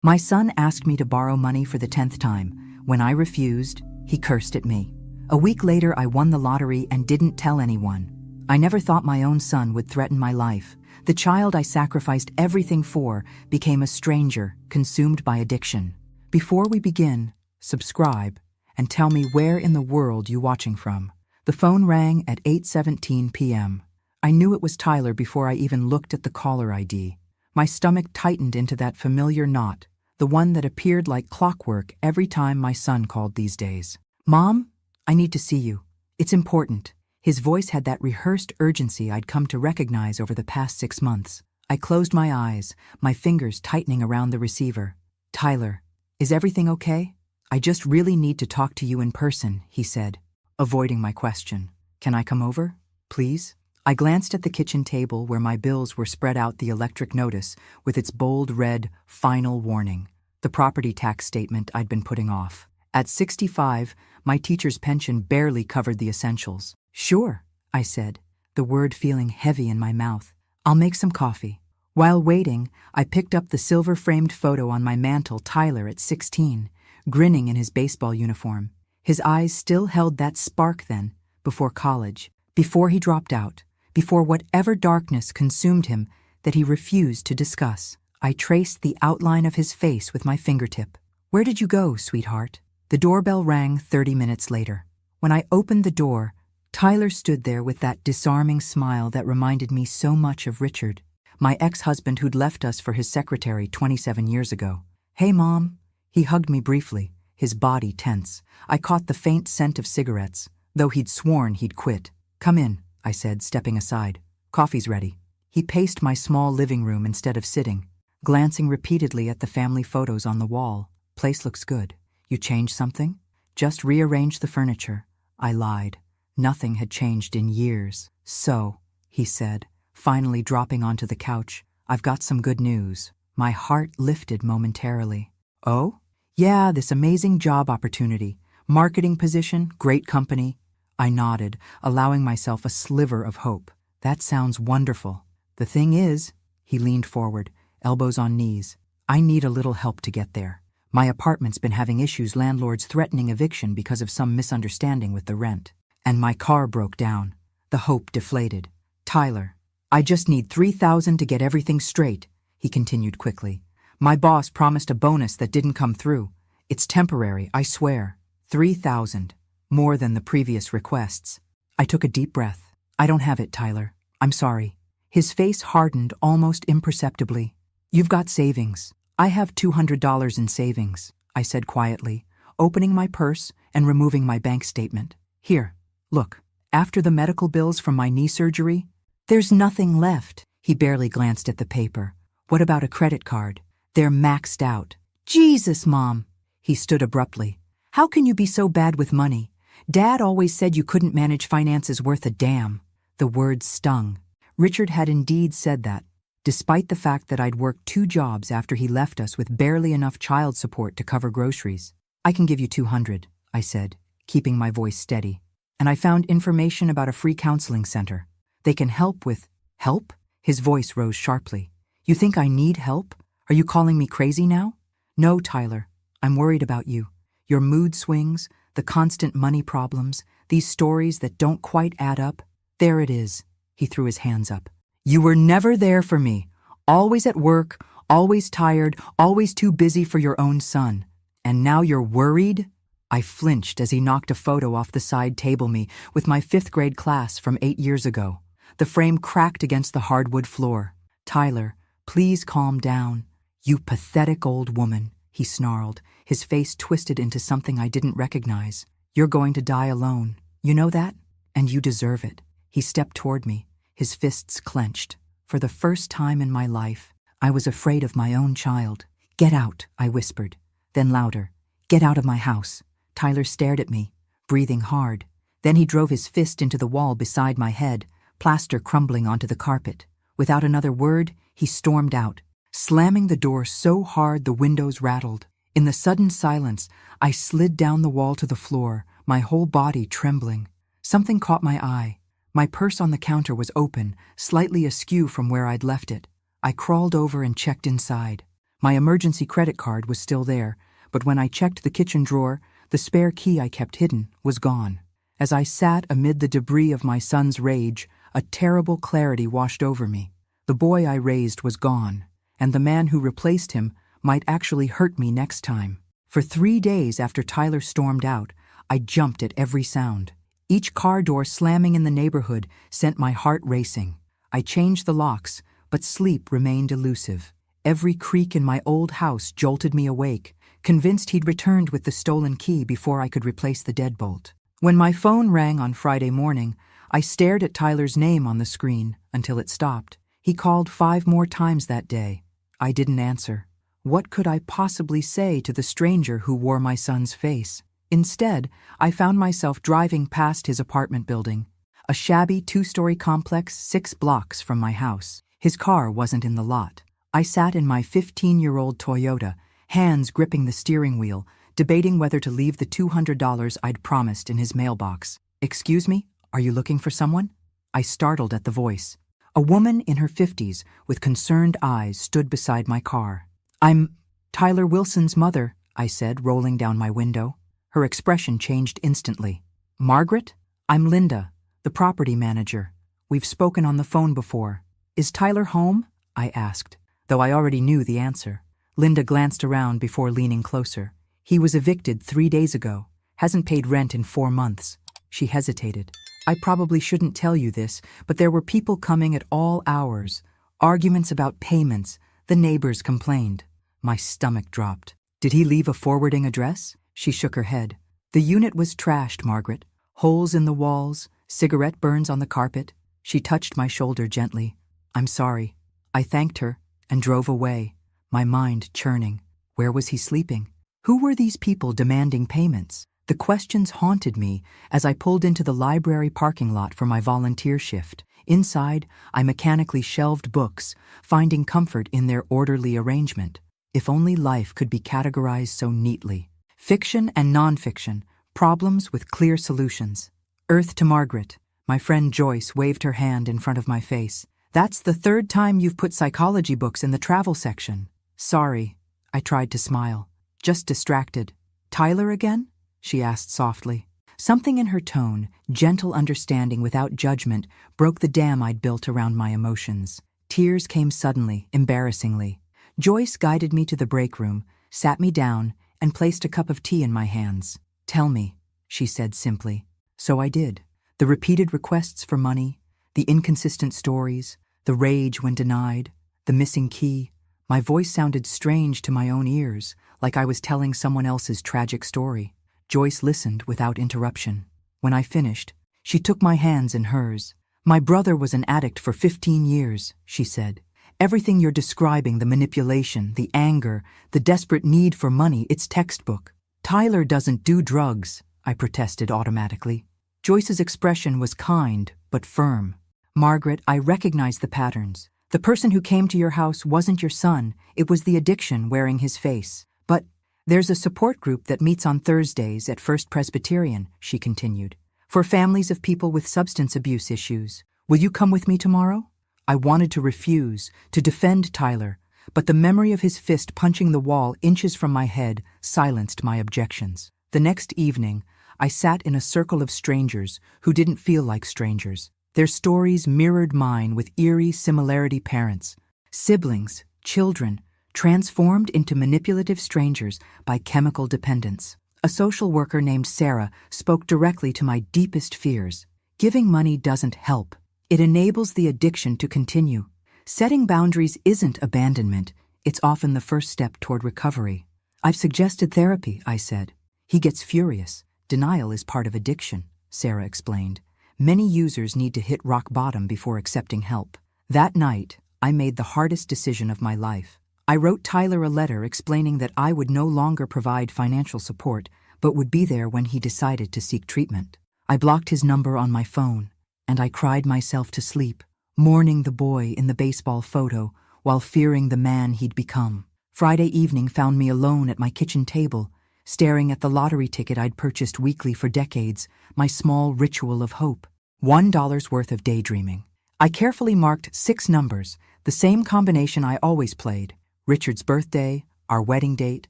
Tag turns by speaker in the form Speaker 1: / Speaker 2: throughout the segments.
Speaker 1: My son asked me to borrow money for the 10th time. When I refused, he cursed at me. A week later, I won the lottery and didn't tell anyone. I never thought my own son would threaten my life. The child I sacrificed everything for became a stranger, consumed by addiction. Before we begin, subscribe and tell me where in the world you're watching from. The phone rang at 8:17 p.m. I knew it was Tyler before I even looked at the caller ID. My stomach tightened into that familiar knot, the one that appeared like clockwork every time my son called these days. "Mom, I need to see you. It's important." His voice had that rehearsed urgency I'd come to recognize over the past 6 months. I closed my eyes, my fingers tightening around the receiver. "Tyler, is everything okay? I just really need to talk to you in person," he said, avoiding my question. "Can I come over, please?" I glanced at the kitchen table where my bills were spread out, the electric notice with its bold red final warning, the property tax statement I'd been putting off. At 65, my teacher's pension barely covered the essentials. "Sure," I said, the word feeling heavy in my mouth. "I'll make some coffee." While waiting, I picked up the silver-framed photo on my mantle, Tyler at 16, grinning in his baseball uniform. His eyes still held that spark then, before college, before he dropped out, before whatever darkness consumed him that he refused to discuss. I traced the outline of his face with my fingertip. "Where did you go, sweetheart?" The doorbell rang 30 minutes later. When I opened the door, Tyler stood there with that disarming smile that reminded me so much of Richard, my ex-husband who'd left us for his secretary 27 years ago. "Hey, Mom." He hugged me briefly, his body tense. I caught the faint scent of cigarettes, though he'd sworn he'd quit. "Come in," I said, stepping aside. "Coffee's ready." He paced my small living room instead of sitting, glancing repeatedly at the family photos on the wall. "Place looks good. You changed something?" "Just rearranged the furniture." I lied. Nothing had changed in years. "So," he said, finally dropping onto the couch, "I've got some good news." My heart lifted momentarily. "Oh?" "Yeah, this amazing job opportunity. Marketing position, great company." I nodded, allowing myself a sliver of hope. "That sounds wonderful. The thing is," he leaned forward, elbows on knees, "I need a little help to get there. My apartment's been having issues, landlords threatening eviction because of some misunderstanding with the rent. And my car broke down." The hope deflated. "Tyler, I just need $3,000 to get everything straight," he continued quickly. "My boss promised a bonus that didn't come through. It's temporary, I swear. $3,000. More than the previous requests." I took a deep breath. "I don't have it, Tyler. I'm sorry." His face hardened almost imperceptibly. "You've got savings." "I have $200 in savings," I said quietly, opening my purse and removing my bank statement. "Here, look. After the medical bills from my knee surgery, there's nothing left." He barely glanced at the paper. "What about a credit card?" "They're maxed out." "Jesus, Mom!" He stood abruptly. "How can you be so bad with money? Dad always said you couldn't manage finances worth a damn." The words stung. Richard had indeed said that, despite the fact that I'd worked 2 jobs after he left us with barely enough child support to cover groceries. "I can give you $200, I said, keeping my voice steady. "And I found information about a free counseling center. They can help with—" "Help?" His voice rose sharply. "You think I need help? Are you calling me crazy now?" "No, Tyler. I'm worried about you. Your mood swings, the constant money problems, these stories that don't quite add up. There it is." He threw his hands up. "You were never there for me. Always at work, always tired, always too busy for your own son. And now you're worried?" I flinched as he knocked a photo off the side table me with my 5th grade class from 8 years ago. The frame cracked against the hardwood floor. "Tyler, please calm down." "You pathetic old woman," he snarled, his face twisted into something I didn't recognize. "You're going to die alone. You know that? And you deserve it." He stepped toward me, his fists clenched. For the first time in my life, I was afraid of my own child. "Get out," I whispered. Then louder, "Get out of my house." Tyler stared at me, breathing hard. Then he drove his fist into the wall beside my head, plaster crumbling onto the carpet. Without another word, he stormed out, slamming the door so hard the windows rattled. In the sudden silence, I slid down the wall to the floor, my whole body trembling. Something caught my eye. My purse on the counter was open, slightly askew from where I'd left it. I crawled over and checked inside. My emergency credit card was still there, but when I checked the kitchen drawer, the spare key I kept hidden was gone. As I sat amid the debris of my son's rage, a terrible clarity washed over me. The boy I raised was gone, and the man who replaced him might actually hurt me next time. For 3 days after Tyler stormed out, I jumped at every sound. Each car door slamming in the neighborhood sent my heart racing. I changed the locks, but sleep remained elusive. Every creak in my old house jolted me awake, convinced he'd returned with the stolen key before I could replace the deadbolt. When my phone rang on Friday morning, I stared at Tyler's name on the screen until it stopped. He called 5 more times that day. I didn't answer. What could I possibly say to the stranger who wore my son's face? Instead, I found myself driving past his apartment building, a shabby 2-story complex 6 blocks from my house. His car wasn't in the lot. I sat in my 15-year-old Toyota, hands gripping the steering wheel, debating whether to leave the $200 I'd promised in his mailbox. "Excuse me, are you looking for someone?" I startled at the voice. A woman in her 50s with concerned eyes stood beside my car. "I'm Tyler Wilson's mother," I said, rolling down my window. Her expression changed instantly. "Margaret? I'm Linda, the property manager. We've spoken on the phone before. Is Tyler home?" I asked, though I already knew the answer. Linda glanced around before leaning closer. "He was evicted 3 days ago. Hasn't paid rent in 4 months. She hesitated. "I probably shouldn't tell you this, but there were people coming at all hours. Arguments about payments. The neighbors complained." My stomach dropped. "Did he leave a forwarding address?" She shook her head. "The unit was trashed, Margaret. Holes in the walls, cigarette burns on the carpet." She touched my shoulder gently. "I'm sorry." I thanked her and drove away, my mind churning. Where was he sleeping? Who were these people demanding payments? The questions haunted me as I pulled into the library parking lot for my volunteer shift. Inside, I mechanically shelved books, finding comfort in their orderly arrangement. If only life could be categorized so neatly. Fiction and nonfiction, problems with clear solutions. "Earth to Margaret." My friend Joyce waved her hand in front of my face. "That's the 3rd time you've put psychology books in the travel section." "Sorry." I tried to smile. "Just distracted." "Tyler again?" she asked softly. Something in her tone, gentle understanding without judgment, broke the dam I'd built around my emotions. Tears came suddenly, embarrassingly. Joyce guided me to the break room, sat me down, and placed a cup of tea in my hands. "Tell me," she said simply. So I did. The repeated requests for money, the inconsistent stories, the rage when denied, the missing key. My voice sounded strange to my own ears, like I was telling someone else's tragic story. Joyce listened without interruption. When I finished, she took my hands in hers. "My brother was an addict for 15 years, she said. "Everything you're describing, the manipulation, the anger, the desperate need for money, it's textbook." "Tyler doesn't do drugs," I protested automatically. Joyce's expression was kind, but firm. "Margaret, I recognize the patterns. The person who came to your house wasn't your son, it was the addiction wearing his face. But there's a support group that meets on Thursdays at First Presbyterian," she continued, "for families of people with substance abuse issues. Will you come with me tomorrow?" I wanted to refuse, to defend Tyler, but the memory of his fist punching the wall inches from my head silenced my objections. The next evening, I sat in a circle of strangers who didn't feel like strangers. Their stories mirrored mine with eerie similarity: parents, siblings, children, transformed into manipulative strangers by chemical dependence. A social worker named Sarah spoke directly to my deepest fears. Giving money doesn't help. It enables the addiction to continue. Setting boundaries isn't abandonment. It's often the first step toward recovery. "I've suggested therapy," I said. "He gets furious. Denial is part of addiction," Sarah explained. "Many users need to hit rock bottom before accepting help." That night, I made the hardest decision of my life. I wrote Tyler a letter explaining that I would no longer provide financial support, but would be there when he decided to seek treatment. I blocked his number on my phone, and I cried myself to sleep, mourning the boy in the baseball photo while fearing the man he'd become. Friday evening found me alone at my kitchen table, staring at the lottery ticket I'd purchased weekly for decades, my small ritual of hope. $1 worth of daydreaming. I carefully marked 6 numbers, the same combination I always played. Richard's birthday, our wedding date,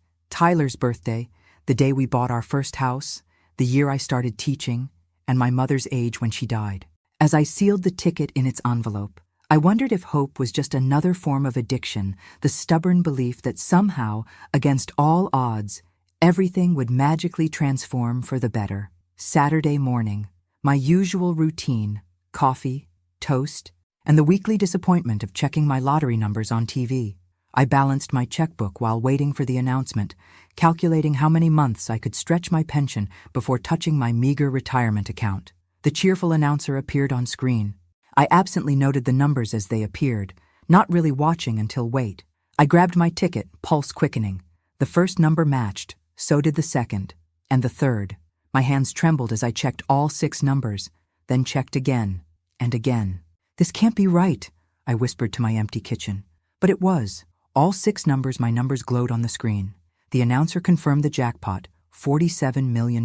Speaker 1: Tyler's birthday, the day we bought our first house, the year I started teaching, and my mother's age when she died. As I sealed the ticket in its envelope, I wondered if hope was just another form of addiction, the stubborn belief that somehow, against all odds, everything would magically transform for the better. Saturday morning, my usual routine, coffee, toast, and the weekly disappointment of checking my lottery numbers on TV. I balanced my checkbook while waiting for the announcement, calculating how many months I could stretch my pension before touching my meager retirement account. The cheerful announcer appeared on screen. I absently noted the numbers as they appeared, not really watching until wait. I grabbed my ticket, pulse quickening. The first number matched, so did the second, and the third. My hands trembled as I checked all 6 numbers, then checked again and again. "This can't be right," I whispered to my empty kitchen. But it was. All 6 numbers, my numbers glowed on the screen. The announcer confirmed the jackpot, $47 million.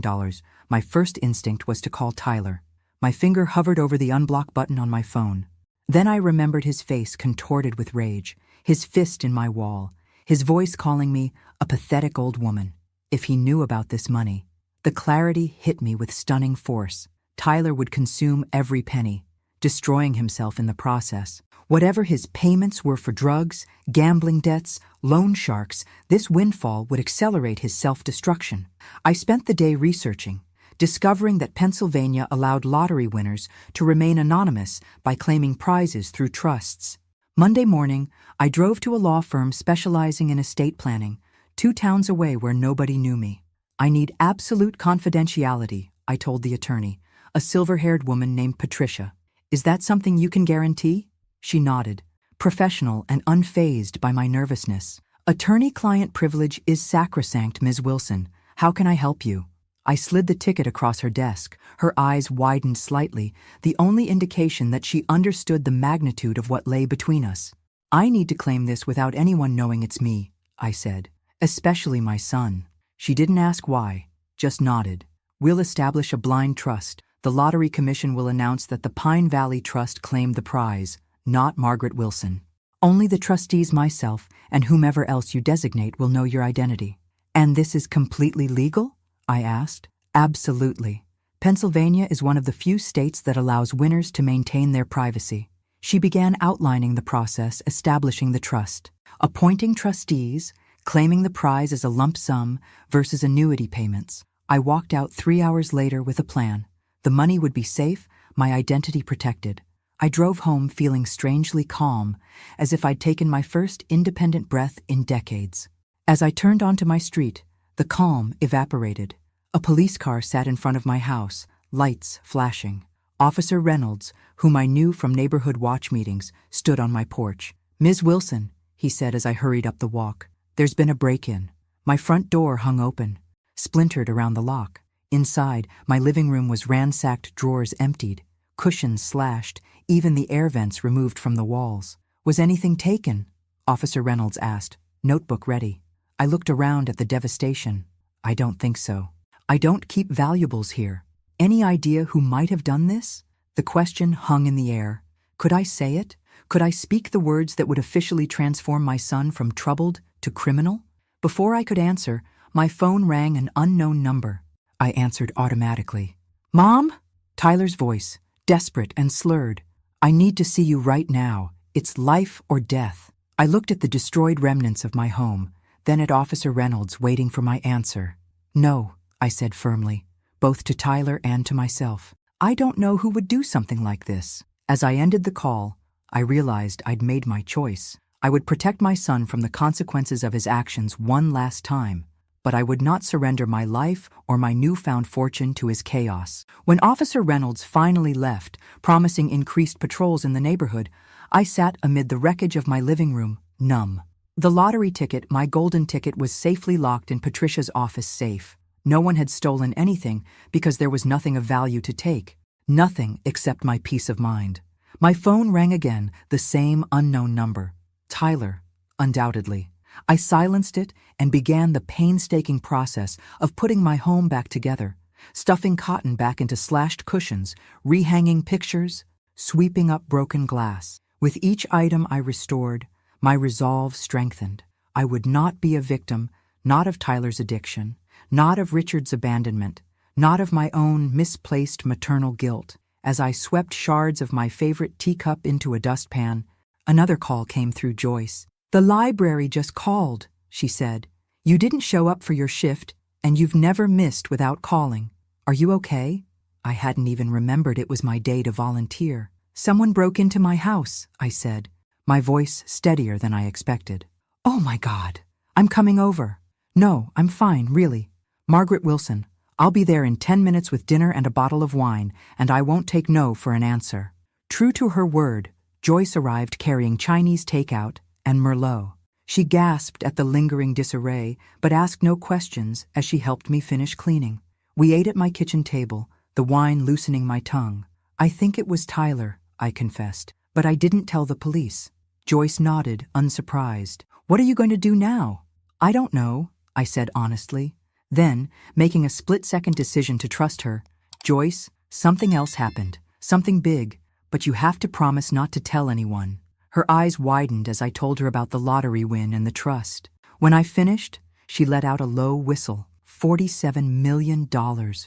Speaker 1: My first instinct was to call Tyler. My finger hovered over the unblock button on my phone. Then I remembered his face contorted with rage, his fist in my wall, his voice calling me a pathetic old woman. If he knew about this money. The clarity hit me with stunning force. Tyler would consume every penny, destroying himself in the process. Whatever his payments were for drugs, gambling debts, loan sharks, this windfall would accelerate his self-destruction. I spent the day researching, discovering that Pennsylvania allowed lottery winners to remain anonymous by claiming prizes through trusts. Monday morning, I drove to a law firm specializing in estate planning, 2 towns away where nobody knew me. "I need absolute confidentiality," I told the attorney, a silver-haired woman named Patricia. "Is that something you can guarantee?" She nodded, professional and unfazed by my nervousness. "Attorney-client privilege is sacrosanct, Ms. Wilson. How can I help you?" I slid the ticket across her desk. Her eyes widened slightly, the only indication that she understood the magnitude of what lay between us. "I need to claim this without anyone knowing it's me," I said. "Especially my son." She didn't ask why, just nodded. "We'll establish a blind trust. The Lottery Commission will announce that the Pine Valley Trust claimed the prize, not Margaret Wilson. Only the trustees, myself, and whomever else you designate will know your identity." "And this is completely legal?" I asked. "Absolutely. Pennsylvania is one of the few states that allows winners to maintain their privacy." She began outlining the process, establishing the trust, appointing trustees, claiming the prize as a lump sum versus annuity payments. I walked out 3 hours later with a plan. The money would be safe, my identity protected. I drove home feeling strangely calm, as if I'd taken my first independent breath in decades. As I turned onto my street, the calm evaporated. A police car sat in front of my house, lights flashing. Officer Reynolds, whom I knew from neighborhood watch meetings, stood on my porch. "Ms. Wilson," he said as I hurried up the walk, "there's been a break-in." My front door hung open, splintered around the lock. Inside, my living room was ransacked, drawers emptied, cushions slashed, even the air vents removed from the walls. "Was anything taken?" Officer Reynolds asked, notebook ready. I looked around at the devastation. "I don't think so. I don't keep valuables here." Any idea who might have done this? The question hung in the air. Could I say it? Could I speak the words that would officially transform my son from troubled to criminal? Before I could answer, my phone rang an unknown number. I answered automatically. "Mom?" Tyler's voice, desperate and slurred. "I need to see you right now. It's life or death." I looked at the destroyed remnants of my home, then at Officer Reynolds waiting for my answer. "No," I said firmly, both to Tyler and to myself. "I don't know who would do something like this." As I ended the call, I realized I'd made my choice. I would protect my son from the consequences of his actions one last time, but I would not surrender my life or my newfound fortune to his chaos. When Officer Reynolds finally left, promising increased patrols in the neighborhood, I sat amid the wreckage of my living room, numb. The lottery ticket, my golden ticket, was safely locked in Patricia's office safe. No one had stolen anything because there was nothing of value to take. Nothing except my peace of mind. My phone rang again, the same unknown number. Tyler, undoubtedly. I silenced it and began the painstaking process of putting my home back together, stuffing cotton back into slashed cushions, rehanging pictures, sweeping up broken glass. With each item I restored, my resolve strengthened. I would not be a victim, not of Tyler's addiction, not of Richard's abandonment, not of my own misplaced maternal guilt. As I swept shards of my favorite teacup into a dustpan, another call came through Joyce. "The library just called," she said. "You didn't show up for your shift, and you've never missed without calling. Are you okay?" I hadn't even remembered it was my day to volunteer. "Someone broke into my house," I said, my voice steadier than I expected. "Oh my God, I'm coming over." "No, I'm fine, really. Margaret Wilson. I'll be there in 10 minutes with dinner and a bottle of wine, and I won't take no for an answer." True to her word, Joyce arrived carrying Chinese takeout and Merlot. She gasped at the lingering disarray, but asked no questions as she helped me finish cleaning. We ate at my kitchen table, the wine loosening my tongue. "I think it was Tyler," I confessed, "but I didn't tell the police." Joyce nodded, unsurprised. "What are you going to do now?" "I don't know," I said honestly. Then, making a split-second decision to trust her, "Joyce, something else happened, something big, but you have to promise not to tell anyone." Her eyes widened as I told her about the lottery win and the trust. When I finished, she let out a low whistle. $47 million,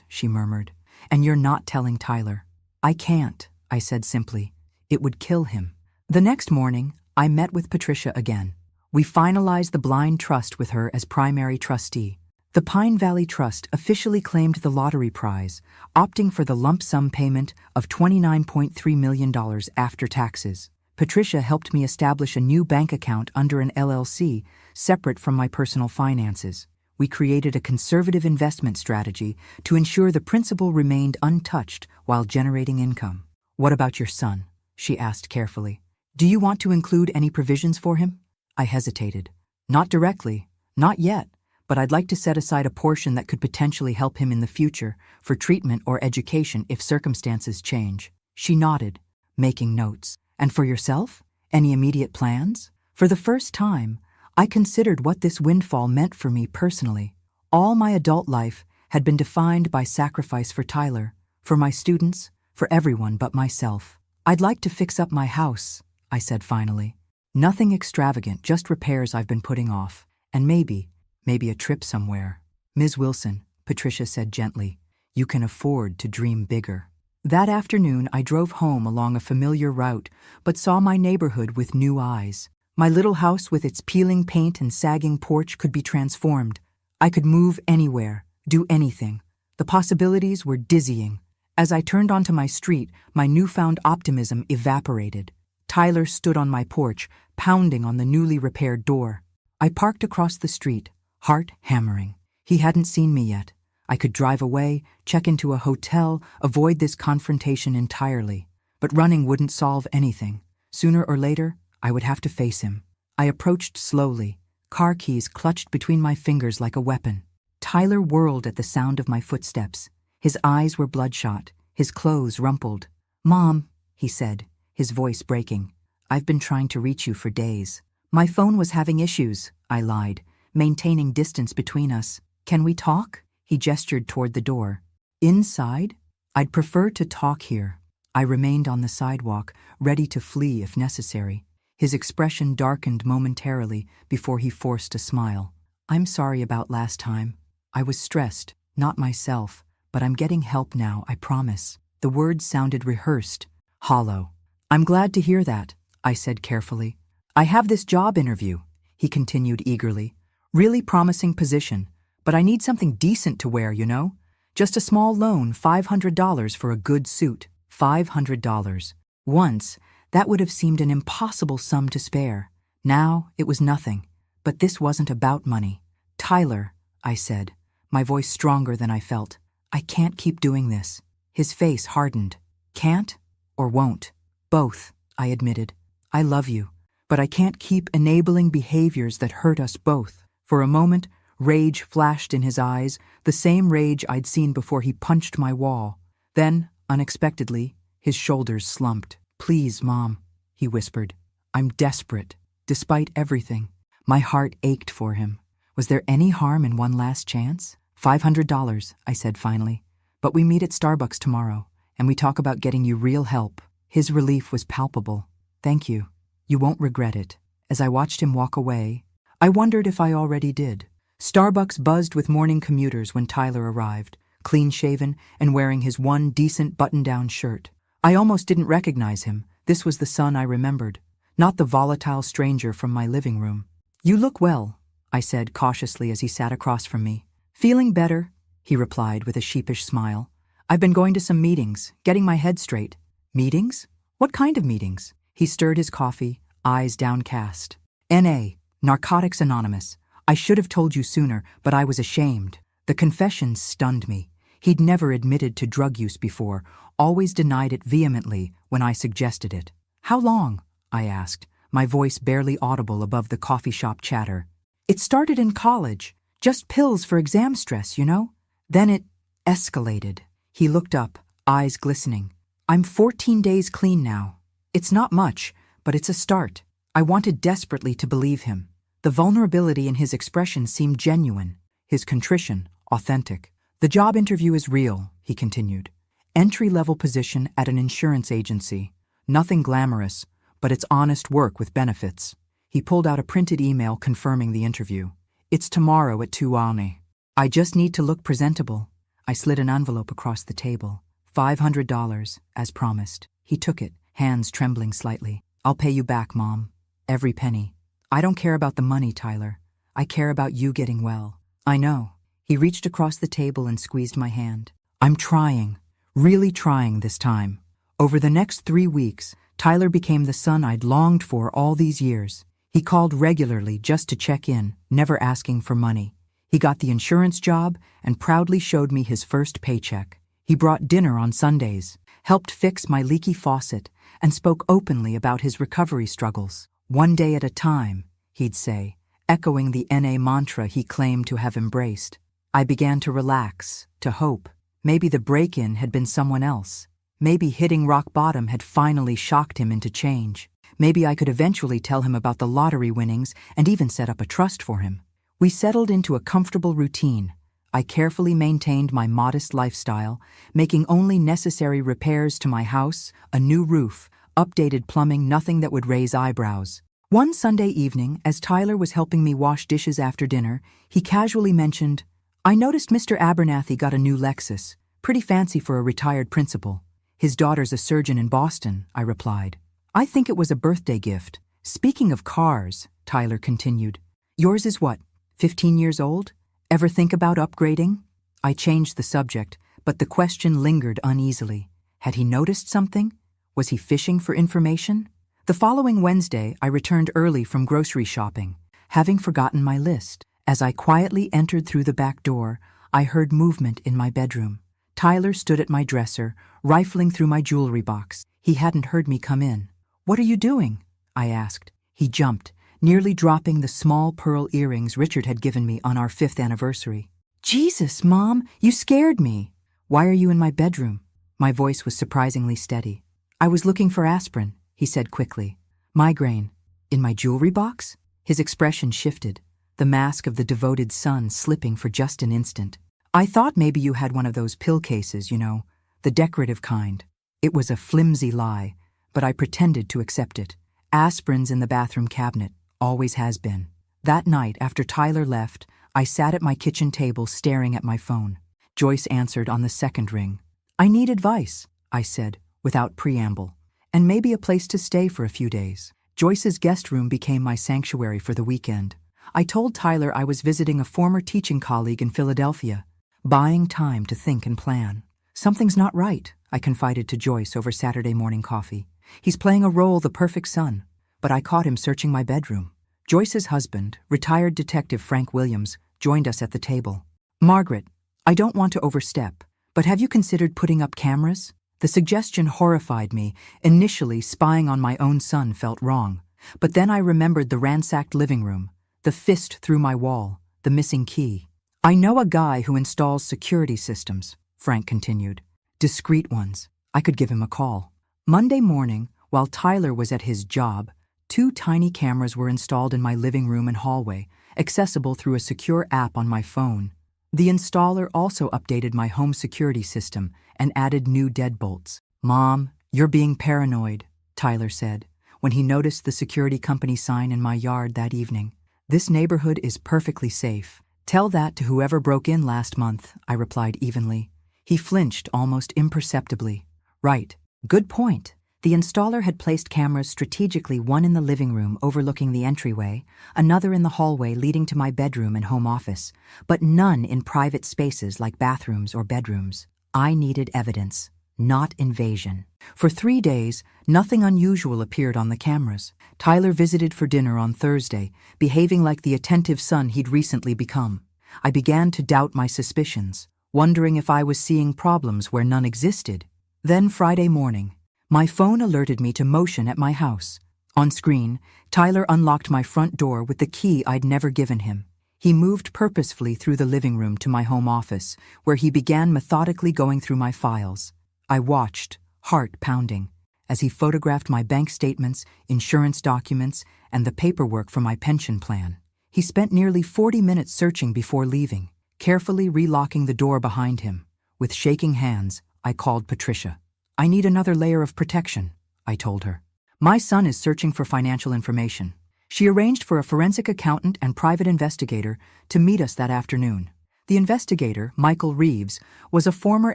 Speaker 1: she murmured. "And you're not telling Tyler." "I can't," I said simply. "It would kill him." The next morning, I met with Patricia again. We finalized the blind trust with her as primary trustee. The Pine Valley Trust officially claimed the lottery prize, opting for the lump sum payment of $29.3 million after taxes. Patricia helped me establish a new bank account under an LLC, separate from my personal finances. We created a conservative investment strategy to ensure the principal remained untouched while generating income. "What about your son?" she asked carefully. "Do you want to include any provisions for him?" I hesitated. "Not directly, not yet, but I'd like to set aside a portion that could potentially help him in the future for treatment or education if circumstances change." She nodded, making notes. "And for yourself? Any immediate plans?" For the first time, I considered what this windfall meant for me personally. All my adult life had been defined by sacrifice for Tyler, for my students, for everyone but myself. "I'd like to fix up my house," I said finally. "Nothing extravagant, just repairs I've been putting off. And maybe a trip somewhere." "Ms. Wilson," Patricia said gently, "you can afford to dream bigger." That afternoon, I drove home along a familiar route, but saw my neighborhood with new eyes. My little house with its peeling paint and sagging porch could be transformed. I could move anywhere, do anything. The possibilities were dizzying. As I turned onto my street, my newfound optimism evaporated. Tyler stood on my porch, pounding on the newly repaired door. I parked across the street, heart hammering. He hadn't seen me yet. I could drive away, check into a hotel, avoid this confrontation entirely. But running wouldn't solve anything. Sooner or later, I would have to face him. I approached slowly, car keys clutched between my fingers like a weapon. Tyler whirled at the sound of my footsteps. His eyes were bloodshot, his clothes rumpled. "Mom," he said, his voice breaking, "I've been trying to reach you for days." "My phone was having issues," I lied, maintaining distance between us. "Can we talk?" He gestured toward the door. "Inside? I'd prefer to talk here." I remained on the sidewalk, ready to flee if necessary. His expression darkened momentarily before he forced a smile. "I'm sorry about last time. I was stressed, not myself, but I'm getting help now, I promise." The words sounded rehearsed, hollow. "I'm glad to hear that," I said carefully. "I have this job interview," he continued eagerly. "Really promising position, but I need something decent to wear, you know? Just a small loan, $500 for a good suit." $500. Once, that would have seemed an impossible sum to spare. Now, it was nothing. But this wasn't about money. "Tyler," I said, my voice stronger than I felt, "I can't keep doing this." His face hardened. "Can't or won't?" "Both," I admitted. "I love you, but I can't keep enabling behaviors that hurt us both." For a moment, rage flashed in his eyes, the same rage I'd seen before he punched my wall. Then, unexpectedly, his shoulders slumped. "Please, Mom," he whispered. "I'm desperate, despite everything." My heart ached for him. Was there any harm in one last chance? $500, I said finally. "But we meet at Starbucks tomorrow, and we talk about getting you real help." His relief was palpable. "Thank you. You won't regret it." As I watched him walk away, I wondered if I already did. Starbucks buzzed with morning commuters when Tyler arrived, clean-shaven and wearing his one decent button-down shirt. I almost didn't recognize him. This was the son I remembered, not the volatile stranger from my living room. "You look well," I said cautiously as he sat across from me. "Feeling better," he replied with a sheepish smile. "I've been going to some meetings, getting my head straight." "Meetings? What kind of meetings?" He stirred his coffee, eyes downcast. "NA, Narcotics Anonymous. I should have told you sooner, but I was ashamed." The confession stunned me. He'd never admitted to drug use before, always denied it vehemently when I suggested it. "How long?" I asked, my voice barely audible above the coffee shop chatter. "It started in college. Just pills for exam stress, you know? Then it escalated." He looked up, eyes glistening. "I'm 14 days clean now. It's not much, but it's a start." I wanted desperately to believe him. The vulnerability in his expression seemed genuine, his contrition authentic. "The job interview is real," he continued. "Entry-level position at an insurance agency. Nothing glamorous, but it's honest work with benefits." He pulled out a printed email confirming the interview. "It's tomorrow at 2 AM. I just need to look presentable." I slid an envelope across the table. $500, as promised. He took it, hands trembling slightly. "I'll pay you back, Mom. Every penny." "I don't care about the money, Tyler. I care about you getting well." "I know." He reached across the table and squeezed my hand. "I'm trying, really trying this time." Over the next 3 weeks, Tyler became the son I'd longed for all these years. He called regularly just to check in, never asking for money. He got the insurance job and proudly showed me his first paycheck. He brought dinner on Sundays, helped fix my leaky faucet, and spoke openly about his recovery struggles. "One day at a time," he'd say, echoing the NA mantra he claimed to have embraced. I began to relax, to hope. Maybe the break-in had been someone else. Maybe hitting rock bottom had finally shocked him into change. Maybe I could eventually tell him about the lottery winnings and even set up a trust for him. We settled into a comfortable routine. I carefully maintained my modest lifestyle, making only necessary repairs to my house, a new roof, updated plumbing, nothing that would raise eyebrows. One Sunday evening, as Tyler was helping me wash dishes after dinner, he casually mentioned, "I noticed Mr. Abernathy got a new Lexus. Pretty fancy for a retired principal." "His daughter's a surgeon in Boston," I replied. "I think it was a birthday gift." "Speaking of cars," Tyler continued, "yours is what, 15 years old? Ever think about upgrading?" I changed the subject, but the question lingered uneasily. Had he noticed something? Was he fishing for information? The following Wednesday, I returned early from grocery shopping, having forgotten my list. As I quietly entered through the back door, I heard movement in my bedroom. Tyler stood at my dresser, rifling through my jewelry box. He hadn't heard me come in. "What are you doing?" I asked. He jumped, nearly dropping the small pearl earrings Richard had given me on our 5th anniversary. "Jesus, Mom, you scared me." "Why are you in my bedroom?" My voice was surprisingly steady. "I was looking for aspirin," he said quickly. "Migraine." "In my jewelry box?" His expression shifted, the mask of the devoted son slipping for just an instant. "I thought maybe you had one of those pill cases, you know, the decorative kind." It was a flimsy lie, but I pretended to accept it. "Aspirin's in the bathroom cabinet, always has been." That night, after Tyler left, I sat at my kitchen table staring at my phone. Joyce answered on the second ring. "I need advice," I said, without preamble, "and maybe a place to stay for a few days." Joyce's guest room became my sanctuary for the weekend. I told Tyler I was visiting a former teaching colleague in Philadelphia, buying time to think and plan. "Something's not right," I confided to Joyce over Saturday morning coffee. "He's playing a role the perfect son." But I caught him searching my bedroom. Joyce's husband, retired Detective Frank Williams, joined us at the table. "Margaret, I don't want to overstep, but have you considered putting up cameras?" The suggestion horrified me. Initially, spying on my own son felt wrong. But then I remembered the ransacked living room, the fist through my wall, the missing key. "I know a guy who installs security systems," Frank continued. "Discreet ones. I could give him a call." Monday morning, while Tyler was at his job, 2 tiny cameras were installed in my living room and hallway, accessible through a secure app on my phone. The installer also updated my home security system and added new deadbolts. "Mom, you're being paranoid," Tyler said, when he noticed the security company sign in my yard that evening. This neighborhood is perfectly safe. Tell that to whoever broke in last month, I replied evenly. He flinched almost imperceptibly. Right. Good point. The installer had placed cameras strategically, one in the living room overlooking the entryway, another in the hallway leading to my bedroom and home office, but none in private spaces like bathrooms or bedrooms. I needed evidence, not invasion. For 3 days, nothing unusual appeared on the cameras. Tyler visited for dinner on Thursday, behaving like the attentive son he'd recently become. I began to doubt my suspicions, wondering if I was seeing problems where none existed. Then Friday morning, my phone alerted me to motion at my house. On screen, Tyler unlocked my front door with the key I'd never given him. He moved purposefully through the living room to my home office, where he began methodically going through my files. I watched, heart pounding, as he photographed my bank statements, insurance documents, and the paperwork for my pension plan. He spent nearly 40 minutes searching before leaving, carefully relocking the door behind him. With shaking hands, I called Patricia. I need another layer of protection, I told her. My son is searching for financial information. She arranged for a forensic accountant and private investigator to meet us that afternoon. The investigator, Michael Reeves, was a former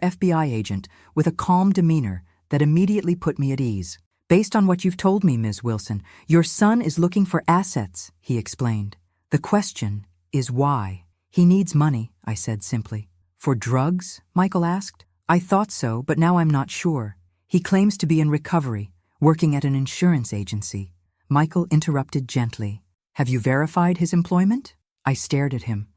Speaker 1: FBI agent with a calm demeanor that immediately put me at ease. Based on what you've told me, Ms. Wilson, your son is looking for assets, he explained. The question is why? He needs money, I said simply. For drugs? Michael asked. I thought so, but now I'm not sure. He claims to be in recovery, working at an insurance agency. Michael interrupted gently. Have you verified his employment? I stared at him.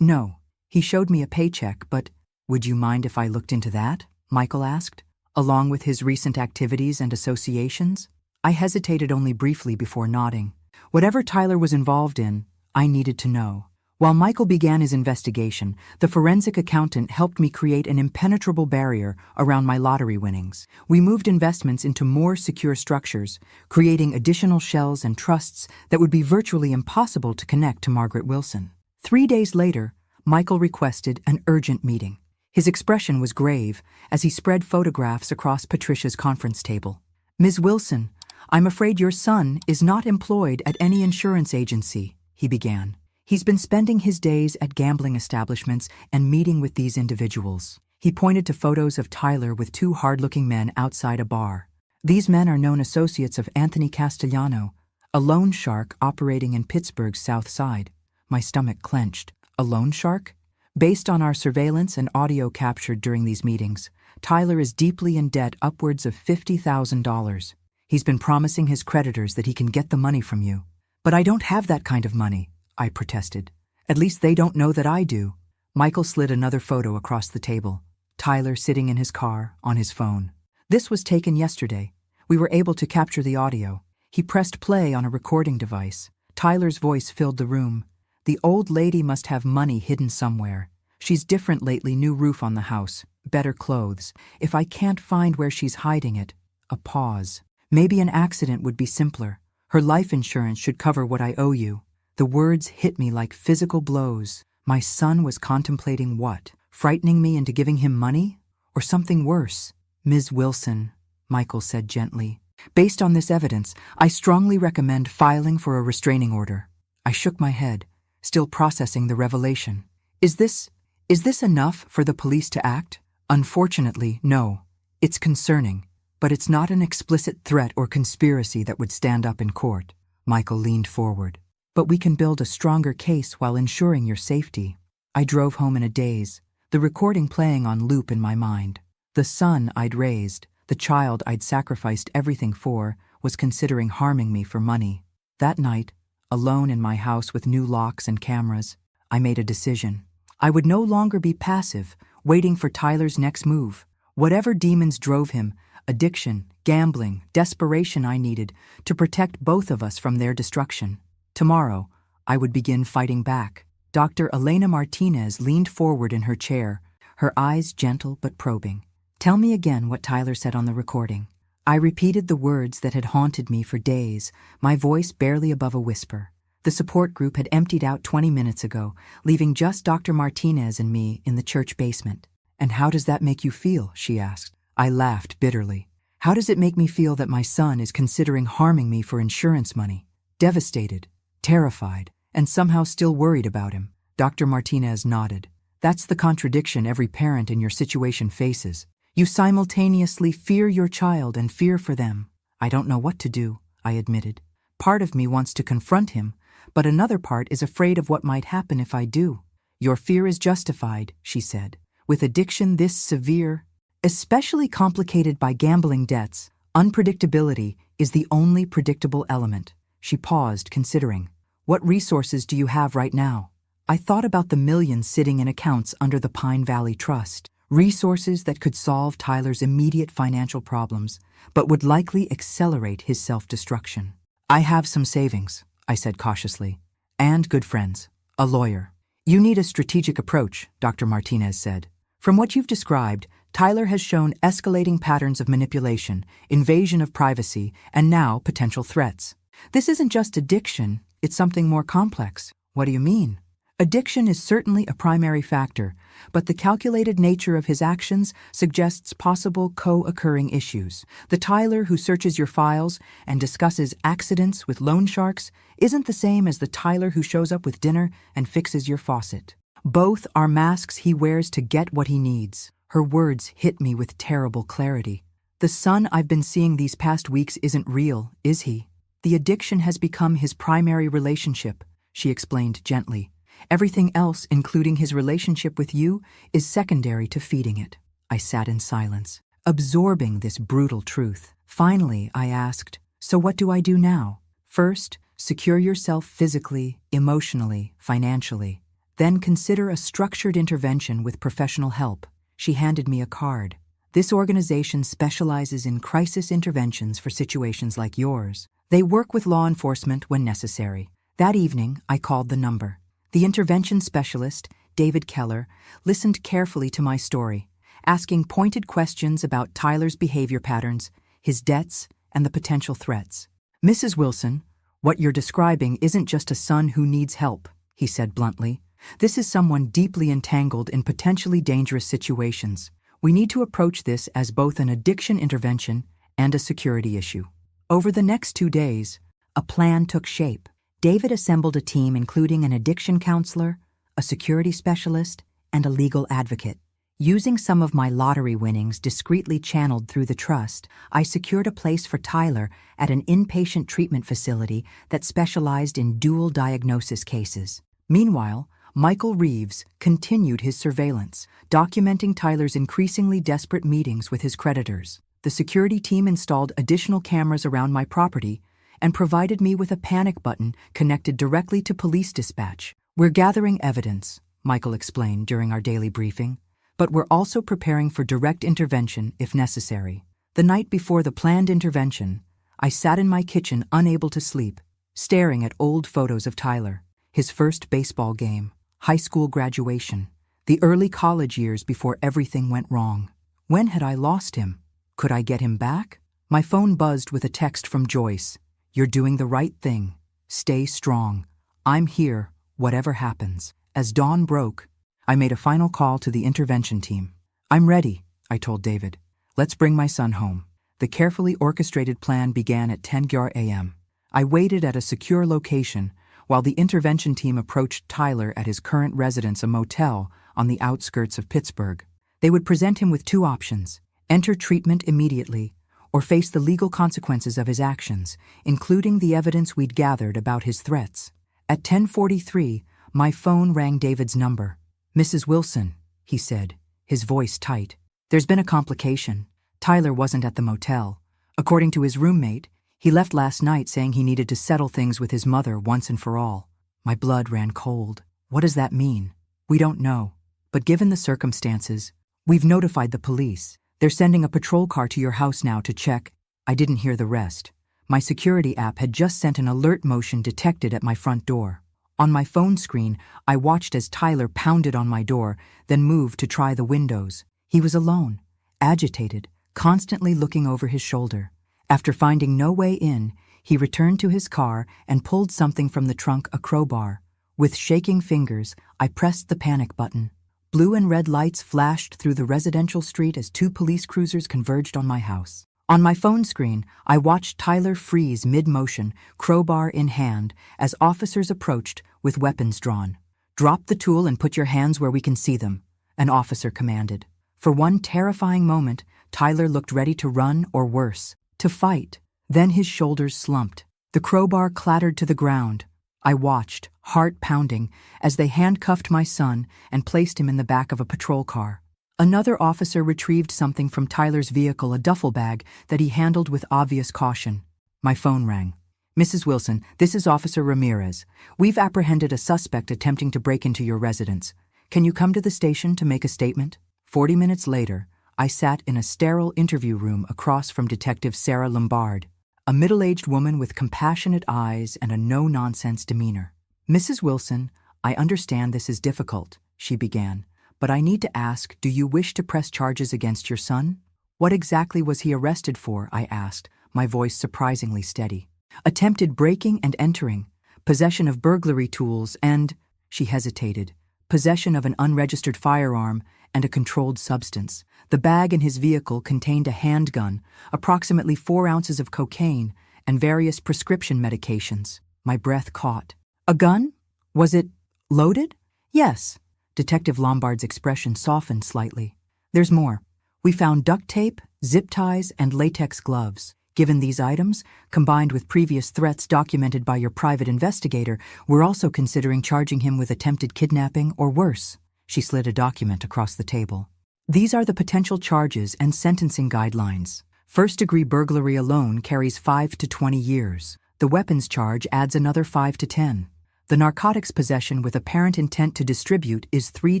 Speaker 1: No. He showed me a paycheck, but would you mind if I looked into that? Michael asked, along with his recent activities and associations. I hesitated only briefly before nodding. Whatever Tyler was involved in, I needed to know. While Michael began his investigation, the forensic accountant helped me create an impenetrable barrier around my lottery winnings. We moved investments into more secure structures, creating additional shells and trusts that would be virtually impossible to connect to Margaret Wilson. 3 days later, Michael requested an urgent meeting. His expression was grave as he spread photographs across Patricia's conference table. Ms. Wilson, I'm afraid your son is not employed at any insurance agency, he began. He's been spending his days at gambling establishments and meeting with these individuals. He pointed to photos of Tyler with 2 hard-looking men outside a bar. These men are known associates of Anthony Castellano, a loan shark operating in Pittsburgh's South Side. My stomach clenched. A loan shark? Based on our surveillance and audio captured during these meetings, Tyler is deeply in debt, upwards of $50,000. He's been promising his creditors that he can get the money from you. But I don't have that kind of money, I protested. At least they don't know that I do. Michael slid another photo across the table. Tyler sitting in his car, on his phone. This was taken yesterday. We were able to capture the audio. He pressed play on a recording device. Tyler's voice filled the room. The old lady must have money hidden somewhere. She's different lately, new roof on the house, better clothes. If I can't find where she's hiding it, a pause. Maybe an accident would be simpler. Her life insurance should cover what I owe you. The words hit me like physical blows. My son was contemplating what? Frightening me into giving him money? Or something worse? Ms. Wilson, Michael said gently. Based on this evidence, I strongly recommend filing for a restraining order. I shook my head, still processing the revelation. Is this enough for the police to act? Unfortunately, no. It's concerning, but it's not an explicit threat or conspiracy that would stand up in court. Michael leaned forward. But we can build a stronger case while ensuring your safety. I drove home in a daze, the recording playing on loop in my mind. The son I'd raised, the child I'd sacrificed everything for, was considering harming me for money. That night, alone in my house with new locks and cameras, I made a decision. I would no longer be passive, waiting for Tyler's next move. Whatever demons drove him, addiction, gambling, desperation, I needed to protect both of us from their destruction. Tomorrow, I would begin fighting back. Dr. Elena Martinez leaned forward in her chair, her eyes gentle but probing. Tell me again what Tyler said on the recording. I repeated the words that had haunted me for days, my voice barely above a whisper. The support group had emptied out 20 minutes ago, leaving just Dr. Martinez and me in the church basement. And how does that make you feel? She asked. I laughed bitterly. How does it make me feel that my son is considering harming me for insurance money? Devastated. terrified, and somehow still worried about him. Dr. Martinez nodded. That's the contradiction every parent in your situation faces. You simultaneously fear your child and fear for them. I don't know what to do, I admitted. Part of me wants to confront him, but another part is afraid of what might happen if I do. Your fear is justified, she said. With addiction this severe, especially complicated by gambling debts, unpredictability is the only predictable element. She paused, considering. What resources do you have right now? I thought about the millions sitting in accounts under the Pine Valley Trust. Resources that could solve Tyler's immediate financial problems, but would likely accelerate his self-destruction. I have some savings, I said cautiously, and good friends, a lawyer. You need a strategic approach, Dr. Martinez said. From what you've described, Tyler has shown escalating patterns of manipulation, invasion of privacy, and now potential threats. This isn't just addiction, it's something more complex. What do you mean? Addiction is certainly a primary factor, but the calculated nature of his actions suggests possible co-occurring issues. The Tyler who searches your files and discusses accidents with loan sharks isn't the same as the Tyler who shows up with dinner and fixes your faucet. Both are masks he wears to get what he needs. Her words hit me with terrible clarity. The son I've been seeing these past weeks isn't real, is he? The addiction has become his primary relationship, she explained gently. Everything else, including his relationship with you, is secondary to feeding it. I sat in silence, absorbing this brutal truth. Finally, I asked, so what do I do now? First, secure yourself physically, emotionally, financially. Then consider a structured intervention with professional help. She handed me a card. This organization specializes in crisis interventions for situations like yours. They work with law enforcement when necessary. That evening, I called the number. The intervention specialist, David Keller, listened carefully to my story, asking pointed questions about Tyler's behavior patterns, his debts, and the potential threats. Mrs. Wilson, what you're describing isn't just a son who needs help, he said bluntly. This is someone deeply entangled in potentially dangerous situations. We need to approach this as both an addiction intervention and a security issue. Over the next 2 days, a plan took shape. David assembled a team including an addiction counselor, a security specialist, and a legal advocate. Using some of my lottery winnings discreetly channeled through the trust, I secured a place for Tyler at an inpatient treatment facility that specialized in dual diagnosis cases. Meanwhile, Michael Reeves continued his surveillance, documenting Tyler's increasingly desperate meetings with his creditors. The security team installed additional cameras around my property and provided me with a panic button connected directly to police dispatch. We're gathering evidence, Michael explained during our daily briefing, but we're also preparing for direct intervention if necessary. The night before the planned intervention, I sat in my kitchen unable to sleep, staring at old photos of Tyler, his first baseball game, high school graduation, the early college years before everything went wrong. When had I lost him? Could I get him back? My phone buzzed with a text from Joyce. You're doing the right thing. Stay strong. I'm here, whatever happens. As dawn broke, I made a final call to the intervention team. I'm ready, I told David. Let's bring my son home. The carefully orchestrated plan began at 10 a.m. I waited at a secure location while the intervention team approached Tyler at his current residence, a motel on the outskirts of Pittsburgh. They would present him with 2 options: enter treatment immediately or face the legal consequences of his actions, including the evidence we'd gathered about his threats. At 10:43, my phone rang David's number. Mrs. Wilson, he said, his voice tight. There's been a complication. Tyler wasn't at the motel. According to his roommate, he left last night saying he needed to settle things with his mother once and for all. My blood ran cold. What does that mean? We don't know. But given the circumstances, we've notified the police. They're sending a patrol car to your house now to check. I didn't hear the rest. My security app had just sent an alert motion detected at my front door. On my phone screen, I watched as Tyler pounded on my door, then moved to try the windows. He was alone, agitated, constantly looking over his shoulder. After finding no way in, he returned to his car and pulled something from the trunk, a crowbar. With shaking fingers, I pressed the panic button. Blue and red lights flashed through the residential street as 2 police cruisers converged on my house. On my phone screen, I watched Tyler freeze mid-motion, crowbar in hand, as officers approached with weapons drawn. "Drop the tool and put your hands where we can see them," an officer commanded. For one terrifying moment, Tyler looked ready to run or worse, to fight. Then his shoulders slumped. The crowbar clattered to the ground. I watched, heart pounding, as they handcuffed my son and placed him in the back of a patrol car. Another officer retrieved something from Tyler's vehicle, a duffel bag that he handled with obvious caution. My phone rang. "Mrs. Wilson, this is Officer Ramirez. We've apprehended a suspect attempting to break into your residence. Can you come to the station to make a statement?" 40 minutes later, I sat in a sterile interview room across from Detective Sarah Lombard, a middle-aged woman with compassionate eyes and a no-nonsense demeanor. "Mrs. Wilson, I understand this is difficult," she began, "but I need to ask, do you wish to press charges against your son?" "What exactly was he arrested for?" I asked, my voice surprisingly steady. "Attempted breaking and entering, possession of burglary tools, and," she hesitated, "possession of an unregistered firearm and a controlled substance. The bag in his vehicle contained a handgun, approximately 4 ounces of cocaine, and various prescription medications." My breath caught. "A gun? Was it loaded?" "Yes." Detective Lombard's expression softened slightly. "There's more. We found duct tape, zip ties, and latex gloves. Given these items, combined with previous threats documented by your private investigator, we're also considering charging him with attempted kidnapping or worse." She slid a document across the table. "These are the potential charges and sentencing guidelines. First-degree burglary alone carries 5 to 20 years. The weapons charge adds another 5 to 10. The narcotics possession with apparent intent to distribute is 3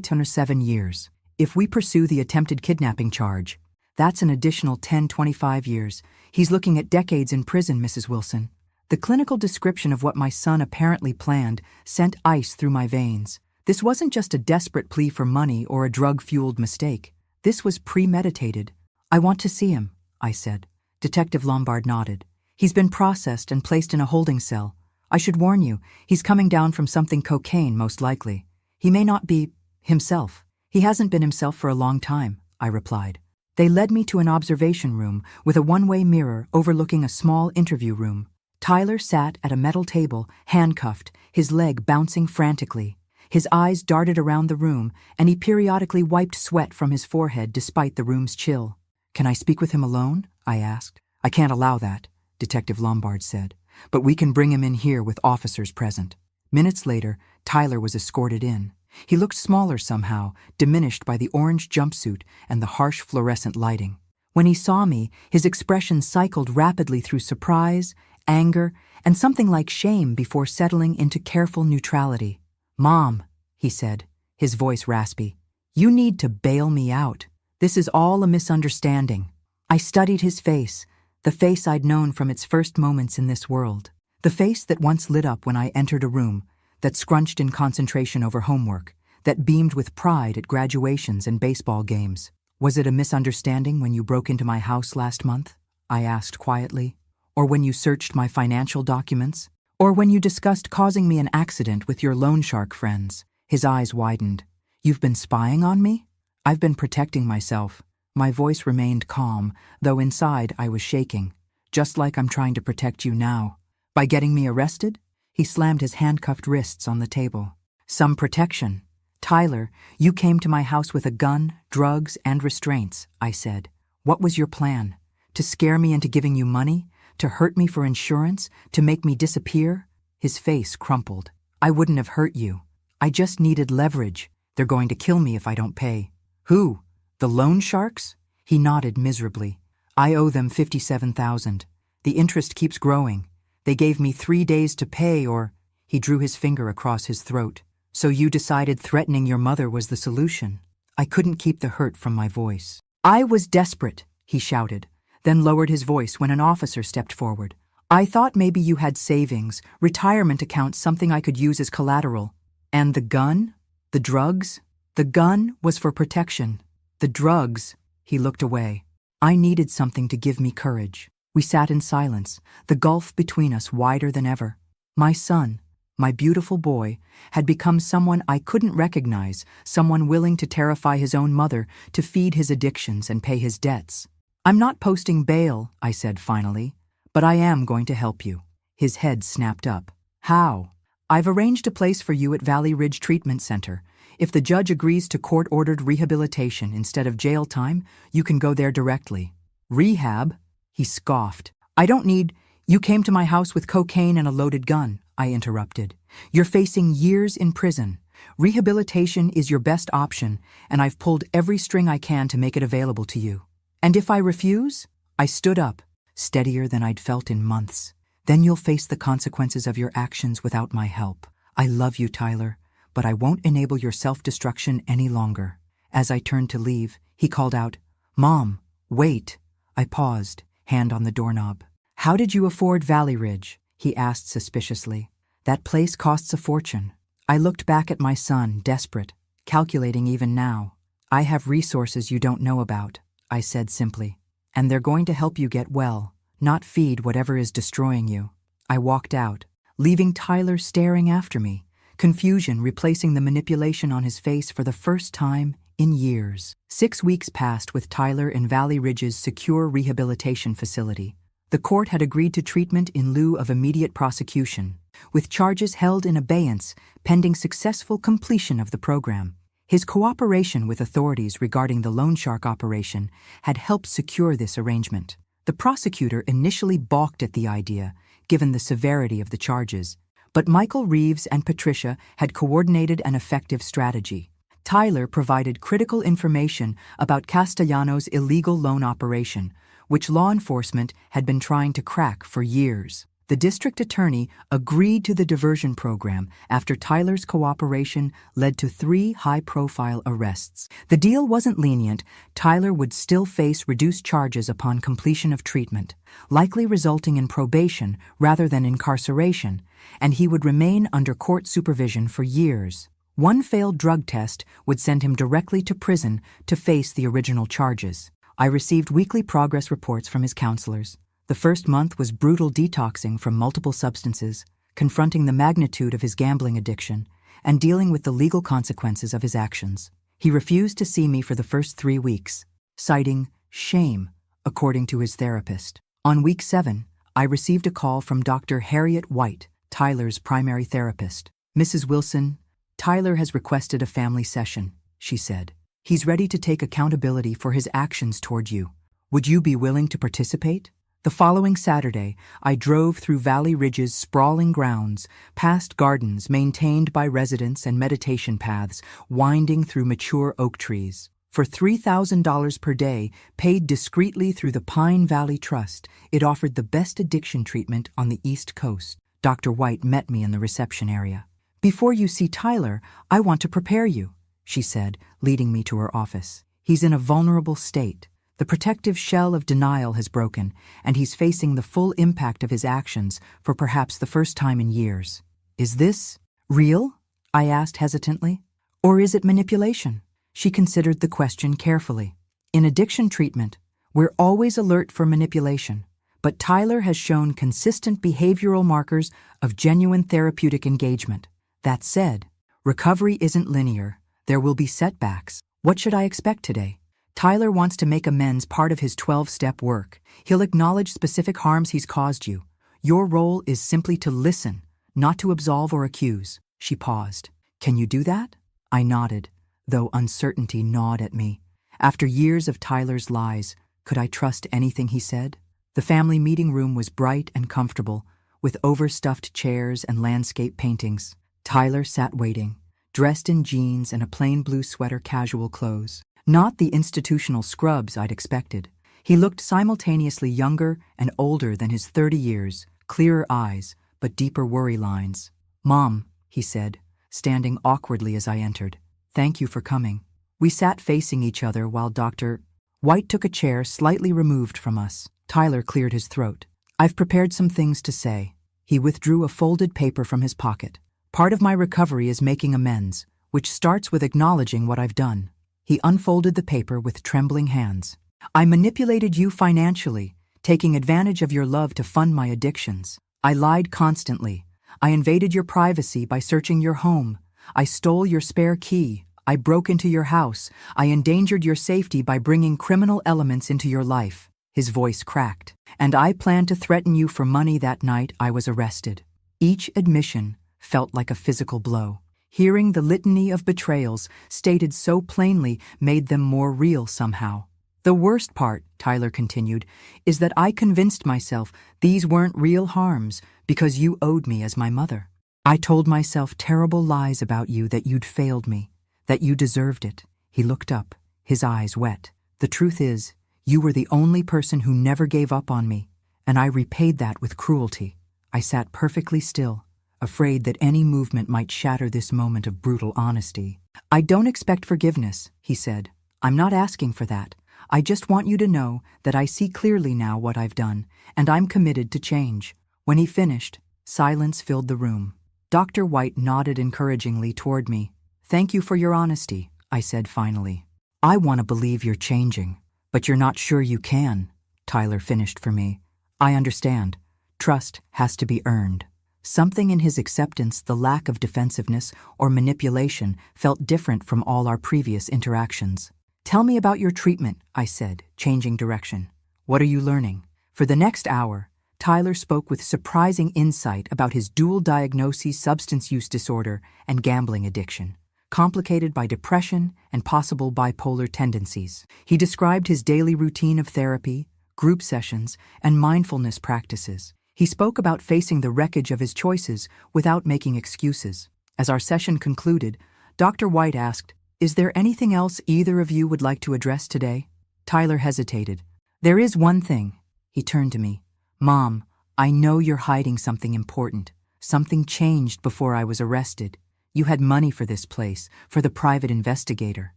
Speaker 1: to 7 years. If we pursue the attempted kidnapping charge, that's an additional 10-25 years. He's looking at decades in prison, Mrs. Wilson." The clinical description of what my son apparently planned sent ice through my veins. This wasn't just a desperate plea for money or a drug-fueled mistake. This was premeditated. "I want to see him," I said. Detective Lombard nodded. "He's been processed and placed in a holding cell. I should warn you, he's coming down from something cocaine, most likely. He may not be himself." "He hasn't been himself for a long time," I replied. They led me to an observation room with a one-way mirror overlooking a small interview room. Tyler sat at a metal table, handcuffed, his leg bouncing frantically. His eyes darted around the room, and he periodically wiped sweat from his forehead despite the room's chill. "Can I speak with him alone?" I asked. "I can't allow that," Detective Lombard said, "but we can bring him in here with officers present." Minutes later, Tyler was escorted in. He looked smaller somehow, diminished by the orange jumpsuit and the harsh fluorescent lighting. When he saw me, his expression cycled rapidly through surprise, anger, and something like shame before settling into careful neutrality. "Mom," he said, his voice raspy, "you need to bail me out. This is all a misunderstanding." I studied his face, the face I'd known from its first moments in this world. The face that once lit up when I entered a room, that scrunched in concentration over homework, that beamed with pride at graduations and baseball games. "Was it a misunderstanding when you broke into my house last month?" I asked quietly. "Or when you searched my financial documents? Or when you discussed causing me an accident with your loan shark friends?" His eyes widened. "You've been spying on me?" "I've been protecting myself." My voice remained calm, though inside I was shaking. "Just like I'm trying to protect you now." "By getting me arrested?" He slammed his handcuffed wrists on the table. "Some protection. Tyler, you came to my house with a gun, drugs, and restraints," I said. "What was your plan? To scare me into giving you money? To hurt me for insurance? To make me disappear?" His face crumpled. "I wouldn't have hurt you. I just needed leverage. They're going to kill me if I don't pay." "Who? The loan sharks?" He nodded miserably. "I owe them $57,000. The interest keeps growing. They gave me 3 days to pay or—" He drew his finger across his throat. "So you decided threatening your mother was the solution." I couldn't keep the hurt from my voice. "I was desperate," he shouted, then lowered his voice when an officer stepped forward. "I thought maybe you had savings, retirement accounts, something I could use as collateral." "And the gun? The drugs?" "The gun was for protection. The drugs—" He looked away. I needed something to give me courage. We sat in silence, the gulf between us wider than ever. My son, my beautiful boy, had become someone I couldn't recognize, someone willing to terrify his own mother, to feed his addictions and pay his debts. I'm not posting bail, I said finally, but I am going to help you. His head snapped up. How? I've arranged a place for you at Valley Ridge Treatment Center. If the judge agrees to court-ordered rehabilitation instead of jail time, you can go there directly. Rehab? He scoffed. I don't need— You came to my house with cocaine and a loaded gun, I interrupted. You're facing years in prison. Rehabilitation is your best option, and I've pulled every string I can to make it available to you. And if I refuse? I stood up, steadier than I'd felt in months. Then you'll face the consequences of your actions without my help. I love you, Tyler, but I won't enable your self-destruction any longer. As I turned to leave, he called out, Mom, wait. I paused, hand on the doorknob. How did you afford Valley Ridge? He asked suspiciously. That place costs a fortune. I looked back at my son, desperate, calculating even now. I have resources you don't know about, I said simply. And they're going to help you get well, not feed whatever is destroying you. I walked out, leaving Tyler staring after me, confusion replacing the manipulation on his face for the first time in years. 6 weeks passed with Tyler in Valley Ridge's secure rehabilitation facility. The court had agreed to treatment in lieu of immediate prosecution, with charges held in abeyance pending successful completion of the program. His cooperation with authorities regarding the loan shark operation had helped secure this arrangement. The prosecutor initially balked at the idea, given the severity of the charges, but Michael Reeves and Patricia had coordinated an effective strategy. Tyler provided critical information about Castellanos' illegal loan operation, which law enforcement had been trying to crack for years. The district attorney agreed to the diversion program after Tyler's cooperation led to 3 high-profile arrests. The deal wasn't lenient. Tyler would still face reduced charges upon completion of treatment, likely resulting in probation rather than incarceration, and he would remain under court supervision for years. One failed drug test would send him directly to prison to face the original charges. I received weekly progress reports from his counselors. The first month was brutal detoxing from multiple substances, confronting the magnitude of his gambling addiction, and dealing with the legal consequences of his actions. He refused to see me for the first 3 weeks, citing shame, according to his therapist. On week 7, I received a call from Dr. Harriet White, Tyler's primary therapist. Mrs. Wilson, Tyler has requested a family session, she said. He's ready to take accountability for his actions toward you. Would you be willing to participate? The following Saturday, I drove through Valley Ridge's sprawling grounds, past gardens maintained by residents and meditation paths winding through mature oak trees. For $3,000 per day, paid discreetly through the Pine Valley Trust, it offered the best addiction treatment on the East Coast. Dr. White met me in the reception area. Before you see Tyler, I want to prepare you, she said, leading me to her office. He's in a vulnerable state. The protective shell of denial has broken, and he's facing the full impact of his actions for perhaps the first time in years. Is this real? I asked hesitantly. Or is it manipulation? She considered the question carefully. In addiction treatment, we're always alert for manipulation, but Tyler has shown consistent behavioral markers of genuine therapeutic engagement. That said, recovery isn't linear. There will be setbacks. What should I expect today? Tyler wants to make amends part of his 12-step work. He'll acknowledge specific harms he's caused you. Your role is simply to listen, not to absolve or accuse. She paused. Can you do that? I nodded, though uncertainty gnawed at me. After years of Tyler's lies, could I trust anything he said? The family meeting room was bright and comfortable, with overstuffed chairs and landscape paintings. Tyler sat waiting, dressed in jeans and a plain blue sweater, casual clothes. Not the institutional scrubs I'd expected. He looked simultaneously younger and older than his 30 years, clearer eyes, but deeper worry lines. Mom, he said, standing awkwardly as I entered. Thank you for coming. We sat facing each other while Dr. White took a chair slightly removed from us. Tyler cleared his throat. I've prepared some things to say. He withdrew a folded paper from his pocket. Part of my recovery is making amends, which starts with acknowledging what I've done. He unfolded the paper with trembling hands. I manipulated you financially, taking advantage of your love to fund my addictions. I lied constantly. I invaded your privacy by searching your home. I stole your spare key. I broke into your house. I endangered your safety by bringing criminal elements into your life. His voice cracked. "And I planned to threaten you for money that night I was arrested." Each admission felt like a physical blow. Hearing the litany of betrayals stated so plainly made them more real somehow. "The worst part," Tyler continued, "is that I convinced myself these weren't real harms because you owed me as my mother. I told myself terrible lies about you, that you'd failed me, that you deserved it." He looked up, his eyes wet. "The truth is, you were the only person who never gave up on me, and I repaid that with cruelty." I sat perfectly still, afraid that any movement might shatter this moment of brutal honesty. "I don't expect forgiveness," he said. "I'm not asking for that. I just want you to know that I see clearly now what I've done, and I'm committed to change." When he finished, silence filled the room. Dr. White nodded encouragingly toward me. "Thank you for your honesty," I said finally. "I want to believe you're changing, but you're not sure you can," Tyler finished for me. "I understand. Trust has to be earned." Something in his acceptance, the lack of defensiveness or manipulation, felt different from all our previous interactions. "Tell me about your treatment," I said, changing direction. "What are you learning?" For the next hour, Tyler spoke with surprising insight about his dual diagnoses, substance use disorder and gambling addiction, complicated by depression and possible bipolar tendencies. He described his daily routine of therapy, group sessions, and mindfulness practices. He spoke about facing the wreckage of his choices without making excuses. As our session concluded, Dr. White asked, "Is there anything else either of you would like to address today?" Tyler hesitated. "There is one thing." He turned to me. "Mom, I know you're hiding something important. Something changed before I was arrested. You had money for this place, for the private investigator."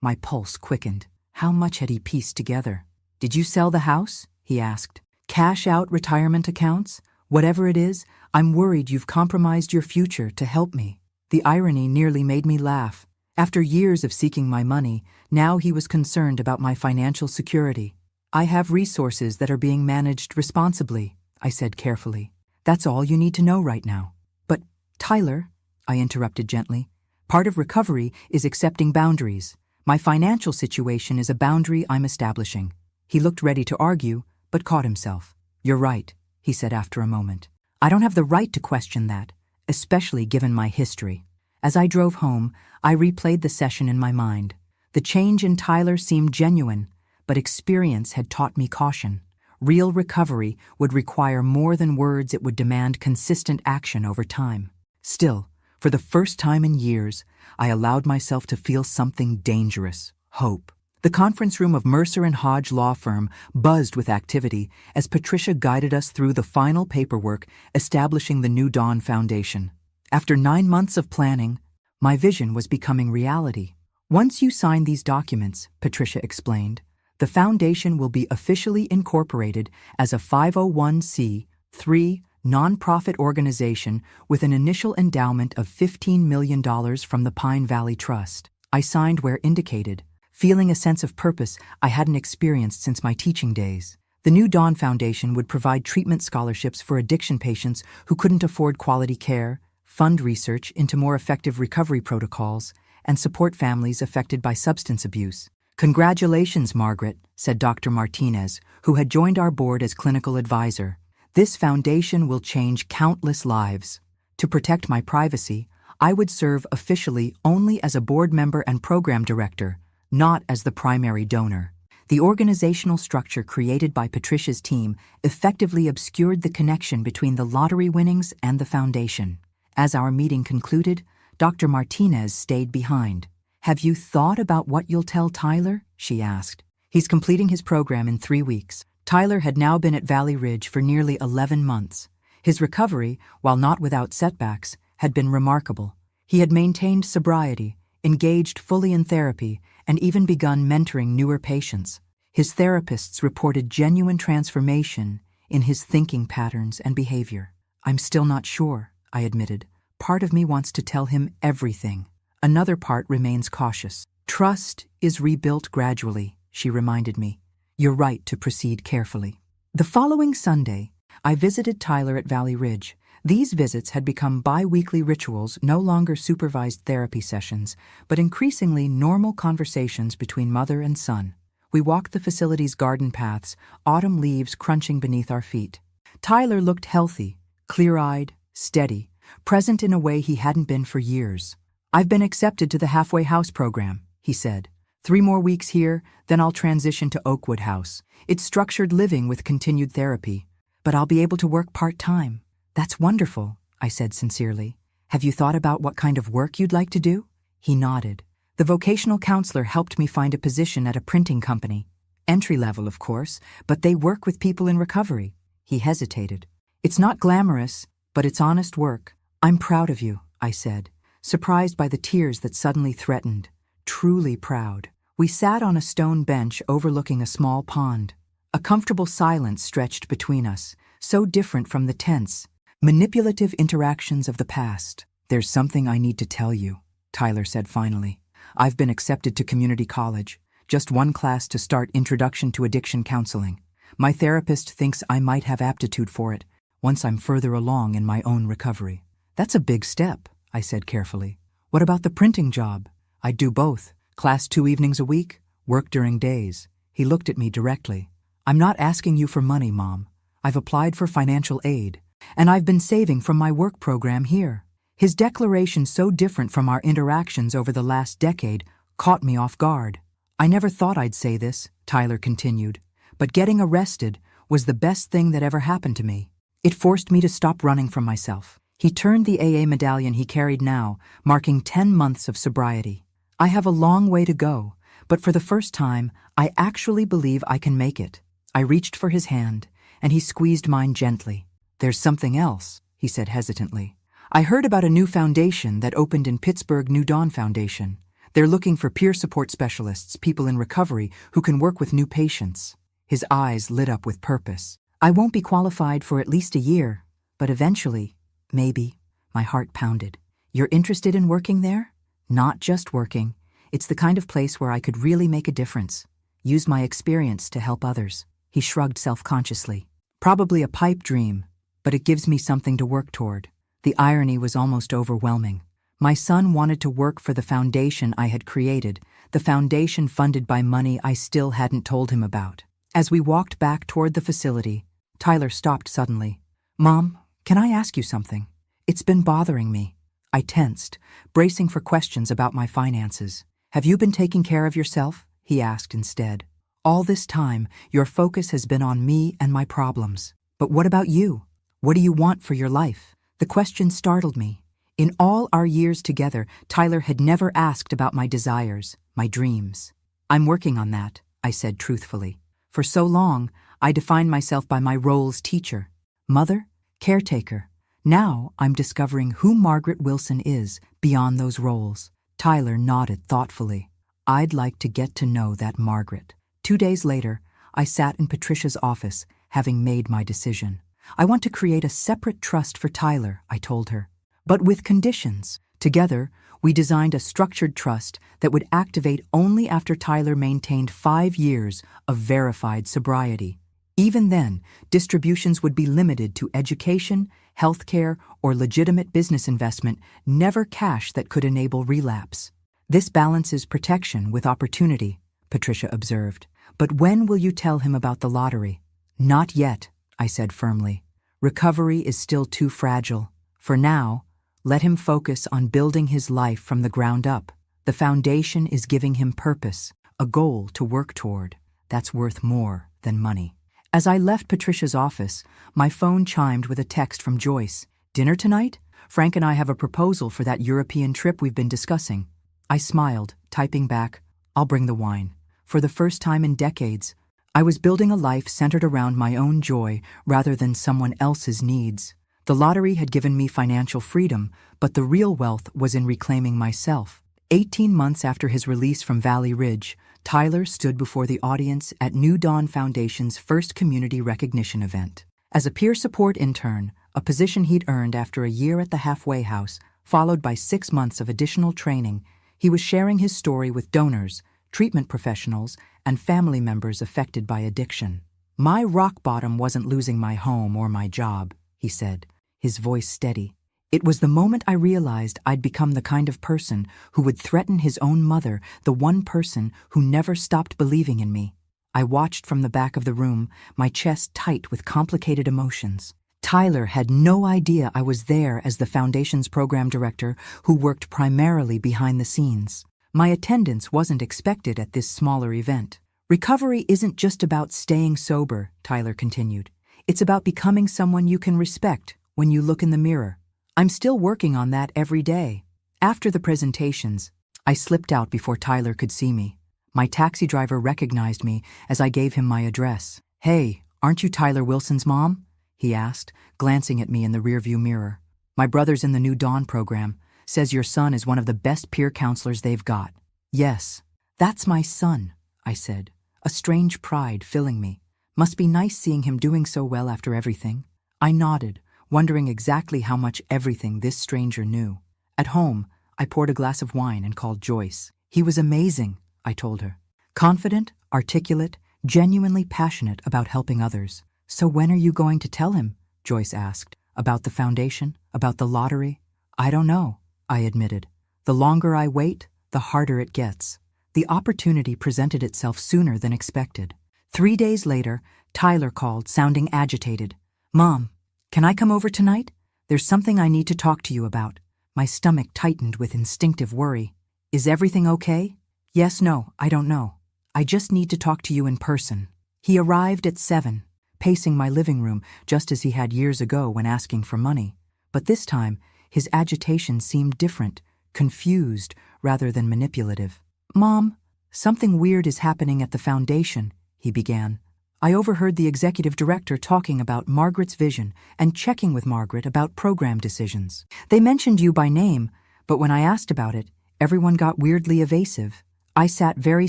Speaker 1: My pulse quickened. How much had he pieced together? "Did you sell the house?" he asked. "Cash out retirement accounts? Whatever it is, I'm worried you've compromised your future to help me." The irony nearly made me laugh. After years of seeking my money, now he was concerned about my financial security. "I have resources that are being managed responsibly," I said carefully. "That's all you need to know right now." "But, Tyler," I interrupted gently, "part of recovery is accepting boundaries. My financial situation is a boundary I'm establishing." He looked ready to argue, but caught himself. "You're right," he said after a moment. "I don't have the right to question that, especially given my history." As I drove home, I replayed the session in my mind. The change in Tyler seemed genuine, but experience had taught me caution. Real recovery would require more than words. It would demand consistent action over time. Still, for the first time in years, I allowed myself to feel something dangerous: hope. The conference room of Mercer and Hodge law firm buzzed with activity as Patricia guided us through the final paperwork establishing the New Dawn Foundation. After 9 months of planning, my vision was becoming reality. "Once you sign these documents," Patricia explained, "the foundation will be officially incorporated as a 501c3 nonprofit organization with an initial endowment of $15 million from the Pine Valley Trust." I signed where indicated, feeling a sense of purpose I hadn't experienced since my teaching days. The New Dawn Foundation would provide treatment scholarships for addiction patients who couldn't afford quality care, fund research into more effective recovery protocols, and support families affected by substance abuse. "Congratulations, Margaret," said Dr. Martinez, who had joined our board as clinical advisor. "This foundation will change countless lives." To protect my privacy, I would serve officially only as a board member and program director, not as the primary donor. The organizational structure created by Patricia's team effectively obscured the connection between the lottery winnings and the foundation. As our meeting concluded, Dr. Martinez stayed behind. "Have you thought about what you'll tell Tyler?" she asked. "He's completing his program in 3 weeks." Tyler had now been at Valley Ridge for nearly 11 months. His recovery, while not without setbacks, had been remarkable. He had maintained sobriety, engaged fully in therapy, and even begun mentoring newer patients. His therapists reported genuine transformation in his thinking patterns and behavior. "I'm still not sure," I admitted. "Part of me wants to tell him everything. Another part remains cautious." "Trust is rebuilt gradually," she reminded me. "You're right to proceed carefully." The following Sunday, I visited Tyler at Valley Ridge. These visits had become bi-weekly rituals, no longer supervised therapy sessions, but increasingly normal conversations between mother and son. We walked the facility's garden paths, autumn leaves crunching beneath our feet. Tyler looked healthy, clear-eyed, steady, present in a way he hadn't been for years. "I've been accepted to the halfway house program," he said. "3 more weeks here, then I'll transition to Oakwood House. It's structured living with continued therapy. But I'll be able to work part-time." "That's wonderful," I said sincerely. "Have you thought about what kind of work you'd like to do?" He nodded. "The vocational counselor helped me find a position at a printing company. Entry-level, of course, but they work with people in recovery." He hesitated. "It's not glamorous, but it's honest work." "I'm proud of you," I said, surprised by the tears that suddenly threatened. Truly proud. We sat on a stone bench overlooking a small pond. A comfortable silence stretched between us, so different from the tense, manipulative interactions of the past. "There's something I need to tell you," Tyler said finally. "I've been accepted to community college. Just 1 class to start Introduction to Addiction Counseling. My therapist thinks I might have aptitude for it once I'm further along in my own recovery." "That's a big step," I said carefully. "What about the printing job?" "I'd do both. Class 2 evenings a week, work during days." He looked at me directly. "I'm not asking you for money, Mom. I've applied for financial aid, and I've been saving from my work program here." His declaration, so different from our interactions over the last decade, caught me off guard. "I never thought I'd say this," Tyler continued, "but getting arrested was the best thing that ever happened to me. It forced me to stop running from myself." He turned the AA medallion he carried now, marking 10 months of sobriety. "I have a long way to go, but for the first time, I actually believe I can make it." I reached for his hand, and he squeezed mine gently. "There's something else," he said hesitantly. "I heard about a new foundation that opened in Pittsburgh, New Dawn Foundation. They're looking for peer support specialists, people in recovery who can work with new patients." His eyes lit up with purpose. "I won't be qualified for at least a year, but eventually, maybe." My heart pounded. "You're interested in working there?" "Not just working. It's the kind of place where I could really make a difference. Use my experience to help others." He shrugged self-consciously. "Probably a pipe dream, but it gives me something to work toward." The irony was almost overwhelming. My son wanted to work for the foundation I had created, the foundation funded by money I still hadn't told him about. As we walked back toward the facility, Tyler stopped suddenly. "Mom, can I ask you something? It's been bothering me." I tensed, bracing for questions about my finances. "Have you been taking care of yourself?" he asked instead. "All this time, your focus has been on me and my problems. But what about you? What do you want for your life?" The question startled me. In all our years together, Tyler had never asked about my desires, my dreams. "I'm working on that," I said truthfully. For so long, I defined myself by my roles: teacher, mother, caretaker. Now I'm discovering who Margaret Wilson is beyond those roles. Tyler nodded thoughtfully. "I'd like to get to know that Margaret." 2 days later, I sat in Patricia's office, having made my decision. "I want to create a separate trust for Tyler," I told her, "but with conditions." Together, we designed a structured trust that would activate only after Tyler maintained 5 years of verified sobriety. Even then, distributions would be limited to education, healthcare, or legitimate business investment, never cash that could enable relapse. "This balances protection with opportunity," Patricia observed. "But when will you tell him about the lottery?" "Not yet," I said firmly. "Recovery is still too fragile. For now, let him focus on building his life from the ground up. The foundation is giving him purpose, a goal to work toward. That's worth more than money." As I left Patricia's office, my phone chimed with a text from Joyce. "Dinner tonight? Frank and I have a proposal for that European trip we've been discussing." I smiled, typing back, "I'll bring the wine." For the first time in decades, I was building a life centered around my own joy rather than someone else's needs. The lottery had given me financial freedom, but the real wealth was in reclaiming myself. 18 months after his release from Valley Ridge, Tyler stood before the audience at New Dawn Foundation's first community recognition event. As a peer support intern, a position he'd earned after a year at the halfway house, followed by 6 months of additional training, he was sharing his story with donors, treatment professionals, and family members affected by addiction. "My rock bottom wasn't losing my home or my job," he said, his voice steady. "It was the moment I realized I'd become the kind of person who would threaten his own mother, the one person who never stopped believing in me. I watched from the back of the room, my chest tight with complicated emotions. Tyler had no idea I was there as the Foundation's program director who worked primarily behind the scenes. My attendance wasn't expected at this smaller event. Recovery isn't just about staying sober, Tyler continued. It's about becoming someone you can respect when you look in the mirror. I'm still working on that every day. After the presentations, I slipped out before Tyler could see me. My taxi driver recognized me as I gave him my address. "Hey, aren't you Tyler Wilson's mom?" he asked, glancing at me in the rearview mirror. "My brother's in the new Dawn program. Says your son is one of the best peer counselors they've got." "Yes, that's my son," I said, a strange pride filling me. Must be nice seeing him doing so well after everything. I nodded, wondering exactly how much everything this stranger knew. At home, I poured a glass of wine and called Joyce. "He was amazing," I told her. "Confident, articulate, genuinely passionate about helping others." "So when are you going to tell him?" Joyce asked. "About the foundation? About the lottery?" "I don't know," I admitted. "The longer I wait, the harder it gets." The opportunity presented itself sooner than expected. 3 days later, Tyler called, sounding agitated. "Mom, can I come over tonight? There's something I need to talk to you about." My stomach tightened with instinctive worry. "Is everything okay?" "Yes, no, I don't know. I just need to talk to you in person." He arrived at 7, pacing my living room just as he had years ago when asking for money. But this time, his agitation seemed different, confused rather than manipulative. "Mom, something weird is happening at the foundation," he began. "I overheard the executive director talking about Margaret's vision and checking with Margaret about program decisions. They mentioned you by name, but when I asked about it, everyone got weirdly evasive." I sat very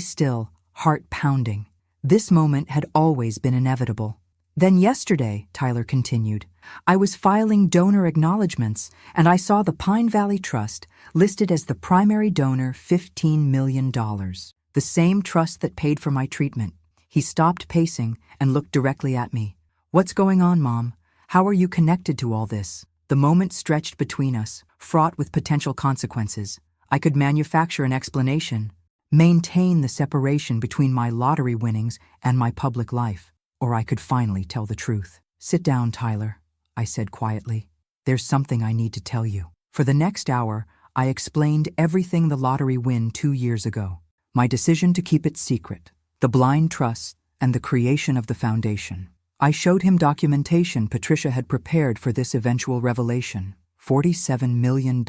Speaker 1: still, heart pounding. This moment had always been inevitable. "Then yesterday," Tyler continued, "I was filing donor acknowledgments and I saw the Pine Valley Trust listed as the primary donor, $15 million. The same trust that paid for my treatment." He stopped pacing and looked directly at me. "What's going on, Mom? How are you connected to all this?" The moment stretched between us, fraught with potential consequences. I could manufacture an explanation, maintain the separation between my lottery winnings and my public life, or I could finally tell the truth. "Sit down, Tyler," I said quietly. "There's something I need to tell you." For the next hour, I explained everything the lottery win 2 years ago. My decision to keep it secret, the blind trust, and the creation of the foundation. I showed him documentation Patricia had prepared for this eventual revelation. $47 million,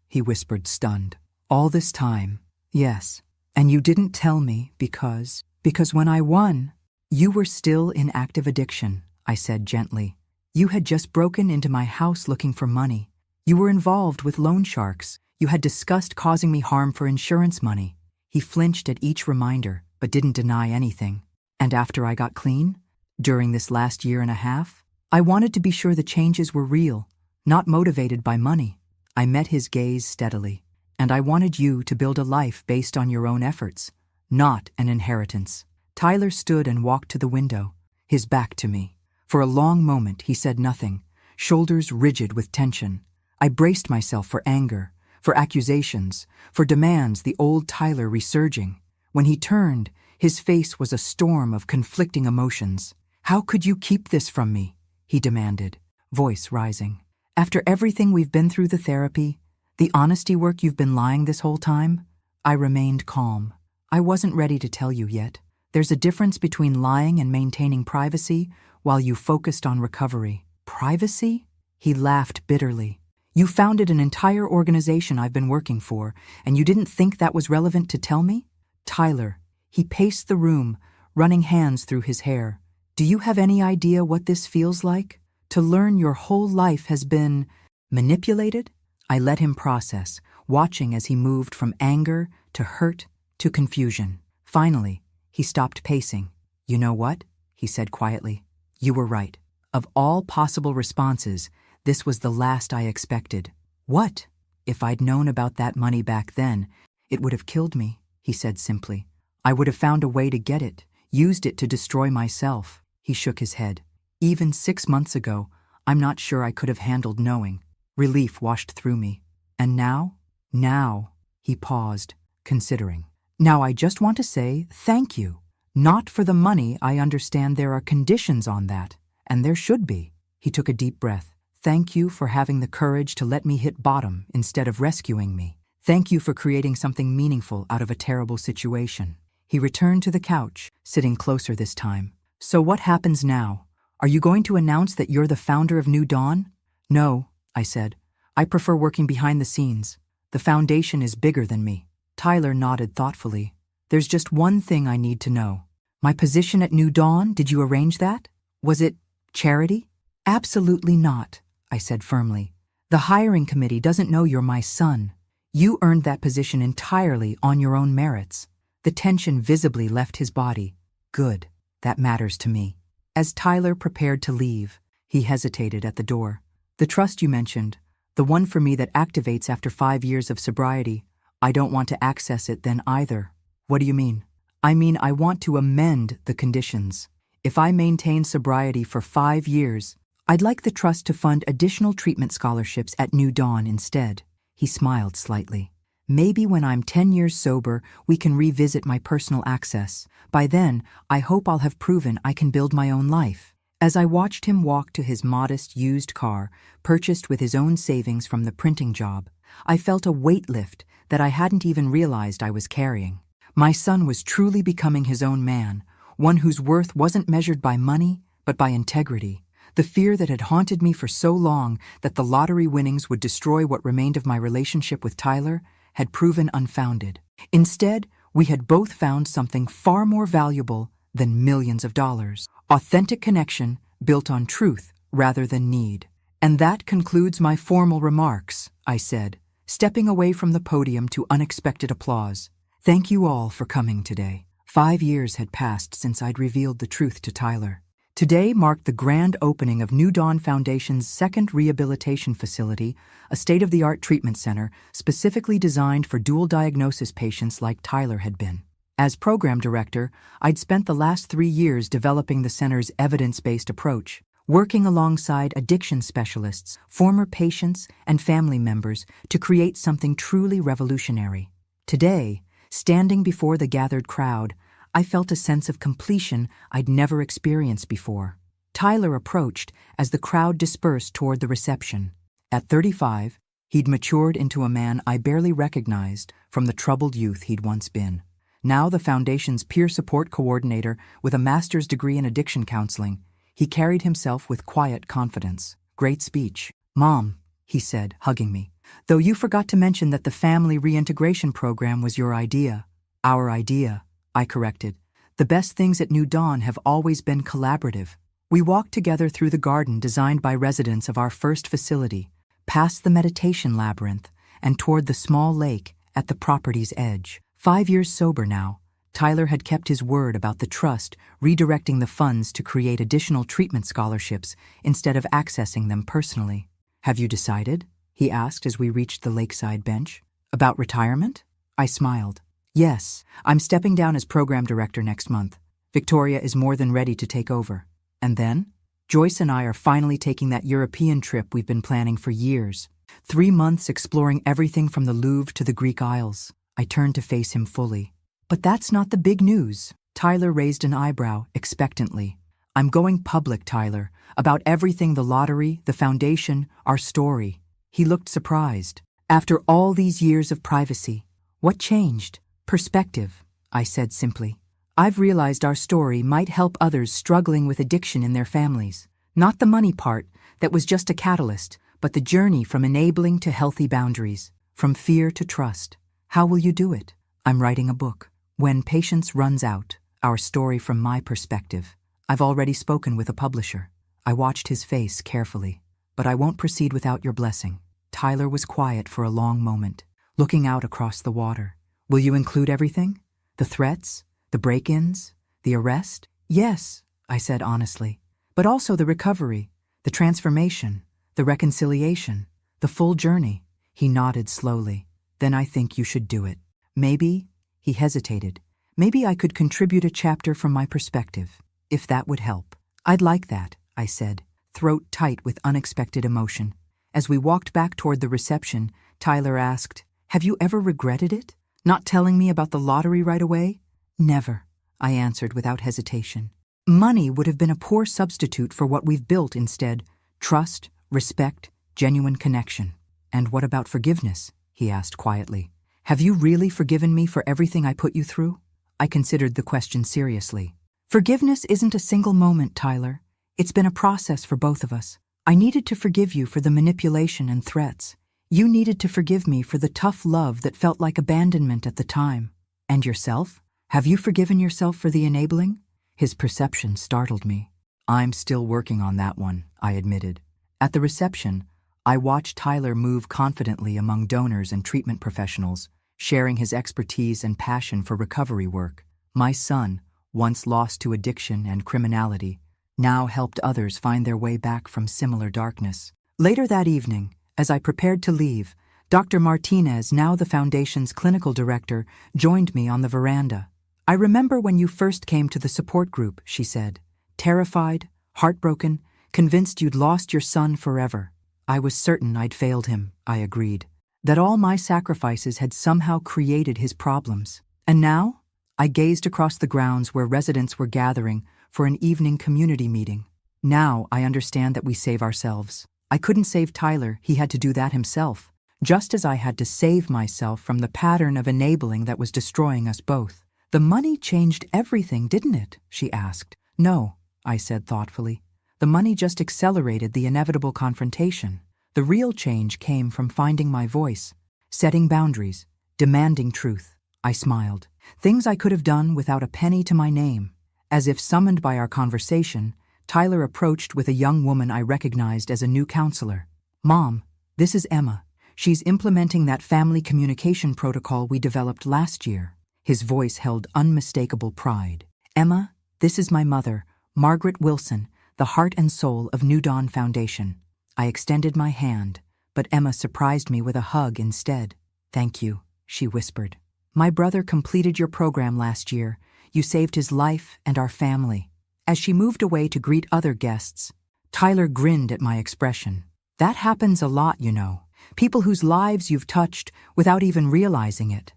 Speaker 1: he whispered, stunned. "All this time?" "Yes. And you didn't tell me because when I won, you were still in active addiction," I said gently. "You had just broken into my house looking for money. You were involved with loan sharks. You had discussed causing me harm for insurance money." He flinched at each reminder, but didn't deny anything. "And after I got clean? During this last year and a half? I wanted to be sure the changes were real, not motivated by money." I met his gaze steadily. "And I wanted you to build a life based on your own efforts, not an inheritance." Tyler stood and walked to the window, his back to me. For a long moment he said nothing, shoulders rigid with tension. I braced myself for anger, for accusations, for demands, the old Tyler resurging. When he turned, his face was a storm of conflicting emotions. "How could you keep this from me?" he demanded, voice rising. "After everything we've been through, the therapy, the honesty work you've been lying this whole time?" I remained calm. "I wasn't ready to tell you yet. There's a difference between lying and maintaining privacy while you focused on recovery." "Privacy?" He laughed bitterly. "You founded an entire organization I've been working for, and you didn't think that was relevant to tell me?" "Tyler," he paced the room, running hands through his hair. "Do you have any idea what this feels like? To learn your whole life has been manipulated?" I let him process, watching as he moved from anger to hurt to confusion. Finally, he stopped pacing. "You know what?" he said quietly. "You were right. Of all possible responses, this was the last I expected." "What?" "If I'd known about that money back then, it would have killed me," he said simply. "I would have found a way to get it, used it to destroy myself." He shook his head. "Even 6 months ago, I'm not sure I could have handled knowing." Relief washed through me. "And now?" "Now," he paused, considering. "Now I just want to say thank you. Not for the money. I understand there are conditions on that, and there should be. He took a deep breath. Thank you for having the courage to let me hit bottom instead of rescuing me. Thank you for creating something meaningful out of a terrible situation. He returned to the couch, sitting closer this time. So what happens now? Are you going to announce that you're the founder of New Dawn? No, I said. I prefer working behind the scenes. The foundation is bigger than me. Tyler nodded thoughtfully. There's just one thing I need to know. My position at New Dawn, did you arrange that? Was it charity? Absolutely not, I said firmly. The hiring committee doesn't know you're my son. You earned that position entirely on your own merits. The tension visibly left his body. Good, that matters to me. As Tyler prepared to leave, he hesitated at the door. The trust you mentioned, the one for me that activates after 5 years of sobriety, I don't want to access it then either. What do you mean? I mean I want to amend the conditions. If I maintain sobriety for 5 years, I'd like the trust to fund additional treatment scholarships at New Dawn instead. He smiled slightly. Maybe when I'm 10 years sober, we can revisit my personal access. By then, I hope I'll have proven I can build my own life. As I watched him walk to his modest used car, purchased with his own savings from the printing job, I felt a weight lift that I hadn't even realized I was carrying. My son was truly becoming his own man, one whose worth wasn't measured by money, but by integrity. The fear that had haunted me for so long that the lottery winnings would destroy what remained of my relationship with Tyler had proven unfounded. Instead, we had both found something far more valuable than millions of dollars. Authentic connection built on truth rather than need. And that concludes my formal remarks, I said, stepping away from the podium to unexpected applause. Thank you all for coming today. 5 years had passed since I'd revealed the truth to Tyler. Today marked the grand opening of New Dawn Foundation's second rehabilitation facility, a state-of-the-art treatment center specifically designed for dual diagnosis patients like Tyler had been. As program director, I'd spent the last 3 years developing the center's evidence-based approach, working alongside addiction specialists, former patients, and family members to create something truly revolutionary. Today, standing before the gathered crowd, I felt a sense of completion I'd never experienced before. Tyler approached as the crowd dispersed toward the reception. At 35, he'd matured into a man I barely recognized from the troubled youth he'd once been. Now the Foundation's peer support coordinator with a master's degree in addiction counseling, he carried himself with quiet confidence. Great speech. Mom, he said, hugging me. Though you forgot to mention that the family reintegration program was your idea. Our idea, I corrected. The best things at New Dawn have always been collaborative. We walked together through the garden designed by residents of our first facility, past the meditation labyrinth, and toward the small lake at the property's edge. 5 years sober now, Tyler had kept his word about the trust, redirecting the funds to create additional treatment scholarships instead of accessing them personally. Have you decided? He asked as we reached the lakeside bench. About retirement? I smiled. Yes, I'm stepping down as program director next month. Victoria is more than ready to take over. And then? Joyce and I are finally taking that European trip we've been planning for years. 3 months exploring everything from the Louvre to the Greek Isles. I turned to face him fully. But that's not the big news. Tyler raised an eyebrow expectantly. I'm going public, Tyler, about everything, the lottery, the foundation, our story. He looked surprised. After all these years of privacy, what changed? Perspective, I said simply. I've realized our story might help others struggling with addiction in their families. Not the money part, that was just a catalyst, but the journey from enabling to healthy boundaries, from fear to trust. How will you do it? I'm writing a book. When Patience Runs Out, our story from my perspective. I've already spoken with a publisher. I watched his face carefully. But I won't proceed without your blessing. Tyler was quiet for a long moment, looking out across the water. Will you include everything? The threats? The break-ins? The arrest? Yes, I said honestly. But also the recovery, the transformation, the reconciliation, the full journey. He nodded slowly. Then I think you should do it. Maybe, he hesitated, maybe I could contribute a chapter from my perspective, if that would help. I'd like that, I said, throat tight with unexpected emotion. As we walked back toward the reception, Tyler asked, Have you ever regretted it? Not telling me about the lottery right away? Never, I answered without hesitation. Money would have been a poor substitute for what we've built instead: trust, respect, genuine connection. And what about forgiveness? He asked quietly. Have you really forgiven me for everything I put you through? I considered the question seriously. Forgiveness isn't a single moment, Tyler. It's been a process for both of us. I needed to forgive you for the manipulation and threats. You needed to forgive me for the tough love that felt like abandonment at the time. And yourself? Have you forgiven yourself for the enabling? His perception startled me. I'm still working on that one, I admitted. At the reception, I watched Tyler move confidently among donors and treatment professionals, sharing his expertise and passion for recovery work. My son, once lost to addiction and criminality, now helped others find their way back from similar darkness. Later that evening, as I prepared to leave, Dr. Martinez, now the Foundation's clinical director, joined me on the veranda. I remember when you first came to the support group, she said. Terrified, heartbroken, convinced you'd lost your son forever. I was certain I'd failed him, I agreed. That all my sacrifices had somehow created his problems. And now? I gazed across the grounds where residents were gathering for an evening community meeting. Now I understand that we save ourselves. I couldn't save Tyler, he had to do that himself, just as I had to save myself from the pattern of enabling that was destroying us both. The money changed everything, didn't it? She asked. No, I said thoughtfully. The money just accelerated the inevitable confrontation. The real change came from finding my voice, setting boundaries, demanding truth. I smiled. Things I could have done without a penny to my name. As if summoned by our conversation, Tyler approached with a young woman I recognized as a new counselor. Mom, this is Emma. She's implementing that family communication protocol we developed last year. His voice held unmistakable pride. Emma, this is my mother, Margaret Wilson, the heart and soul of New Dawn Foundation. I extended my hand, but Emma surprised me with a hug instead. Thank you, she whispered. My brother completed your program last year. You saved his life and our family. As she moved away to greet other guests, Tyler grinned at my expression. That happens a lot, you know. People whose lives you've touched without even realizing it.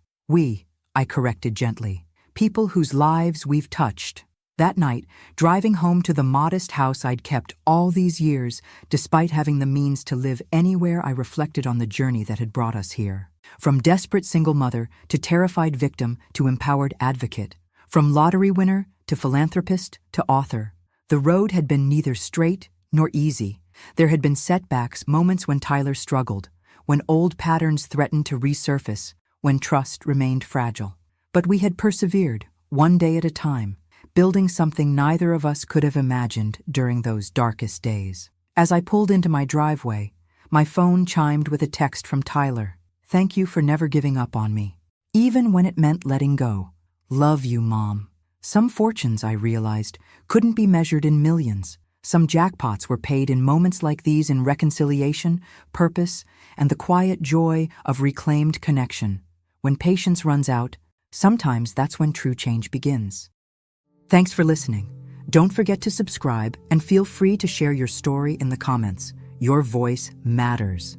Speaker 1: I corrected gently. People whose lives we've touched. That night, driving home to the modest house I'd kept all these years, despite having the means to live anywhere, I reflected on the journey that had brought us here. From desperate single mother to terrified victim to empowered advocate. From lottery winner to philanthropist to author. The road had been neither straight nor easy. There had been setbacks, moments when Tyler struggled, when old patterns threatened to resurface, when trust remained fragile. But we had persevered, one day at a time, building something neither of us could have imagined during those darkest days. As I pulled into my driveway, my phone chimed with a text from Tyler. Thank you for never giving up on me, even when it meant letting go. Love you, Mom. Some fortunes, I realized, couldn't be measured in millions. Some jackpots were paid in moments like these, in reconciliation, purpose, and the quiet joy of reclaimed connection. When patience runs out, sometimes that's when true change begins. Thanks for listening. Don't forget to subscribe and feel free to share your story in the comments. Your voice matters.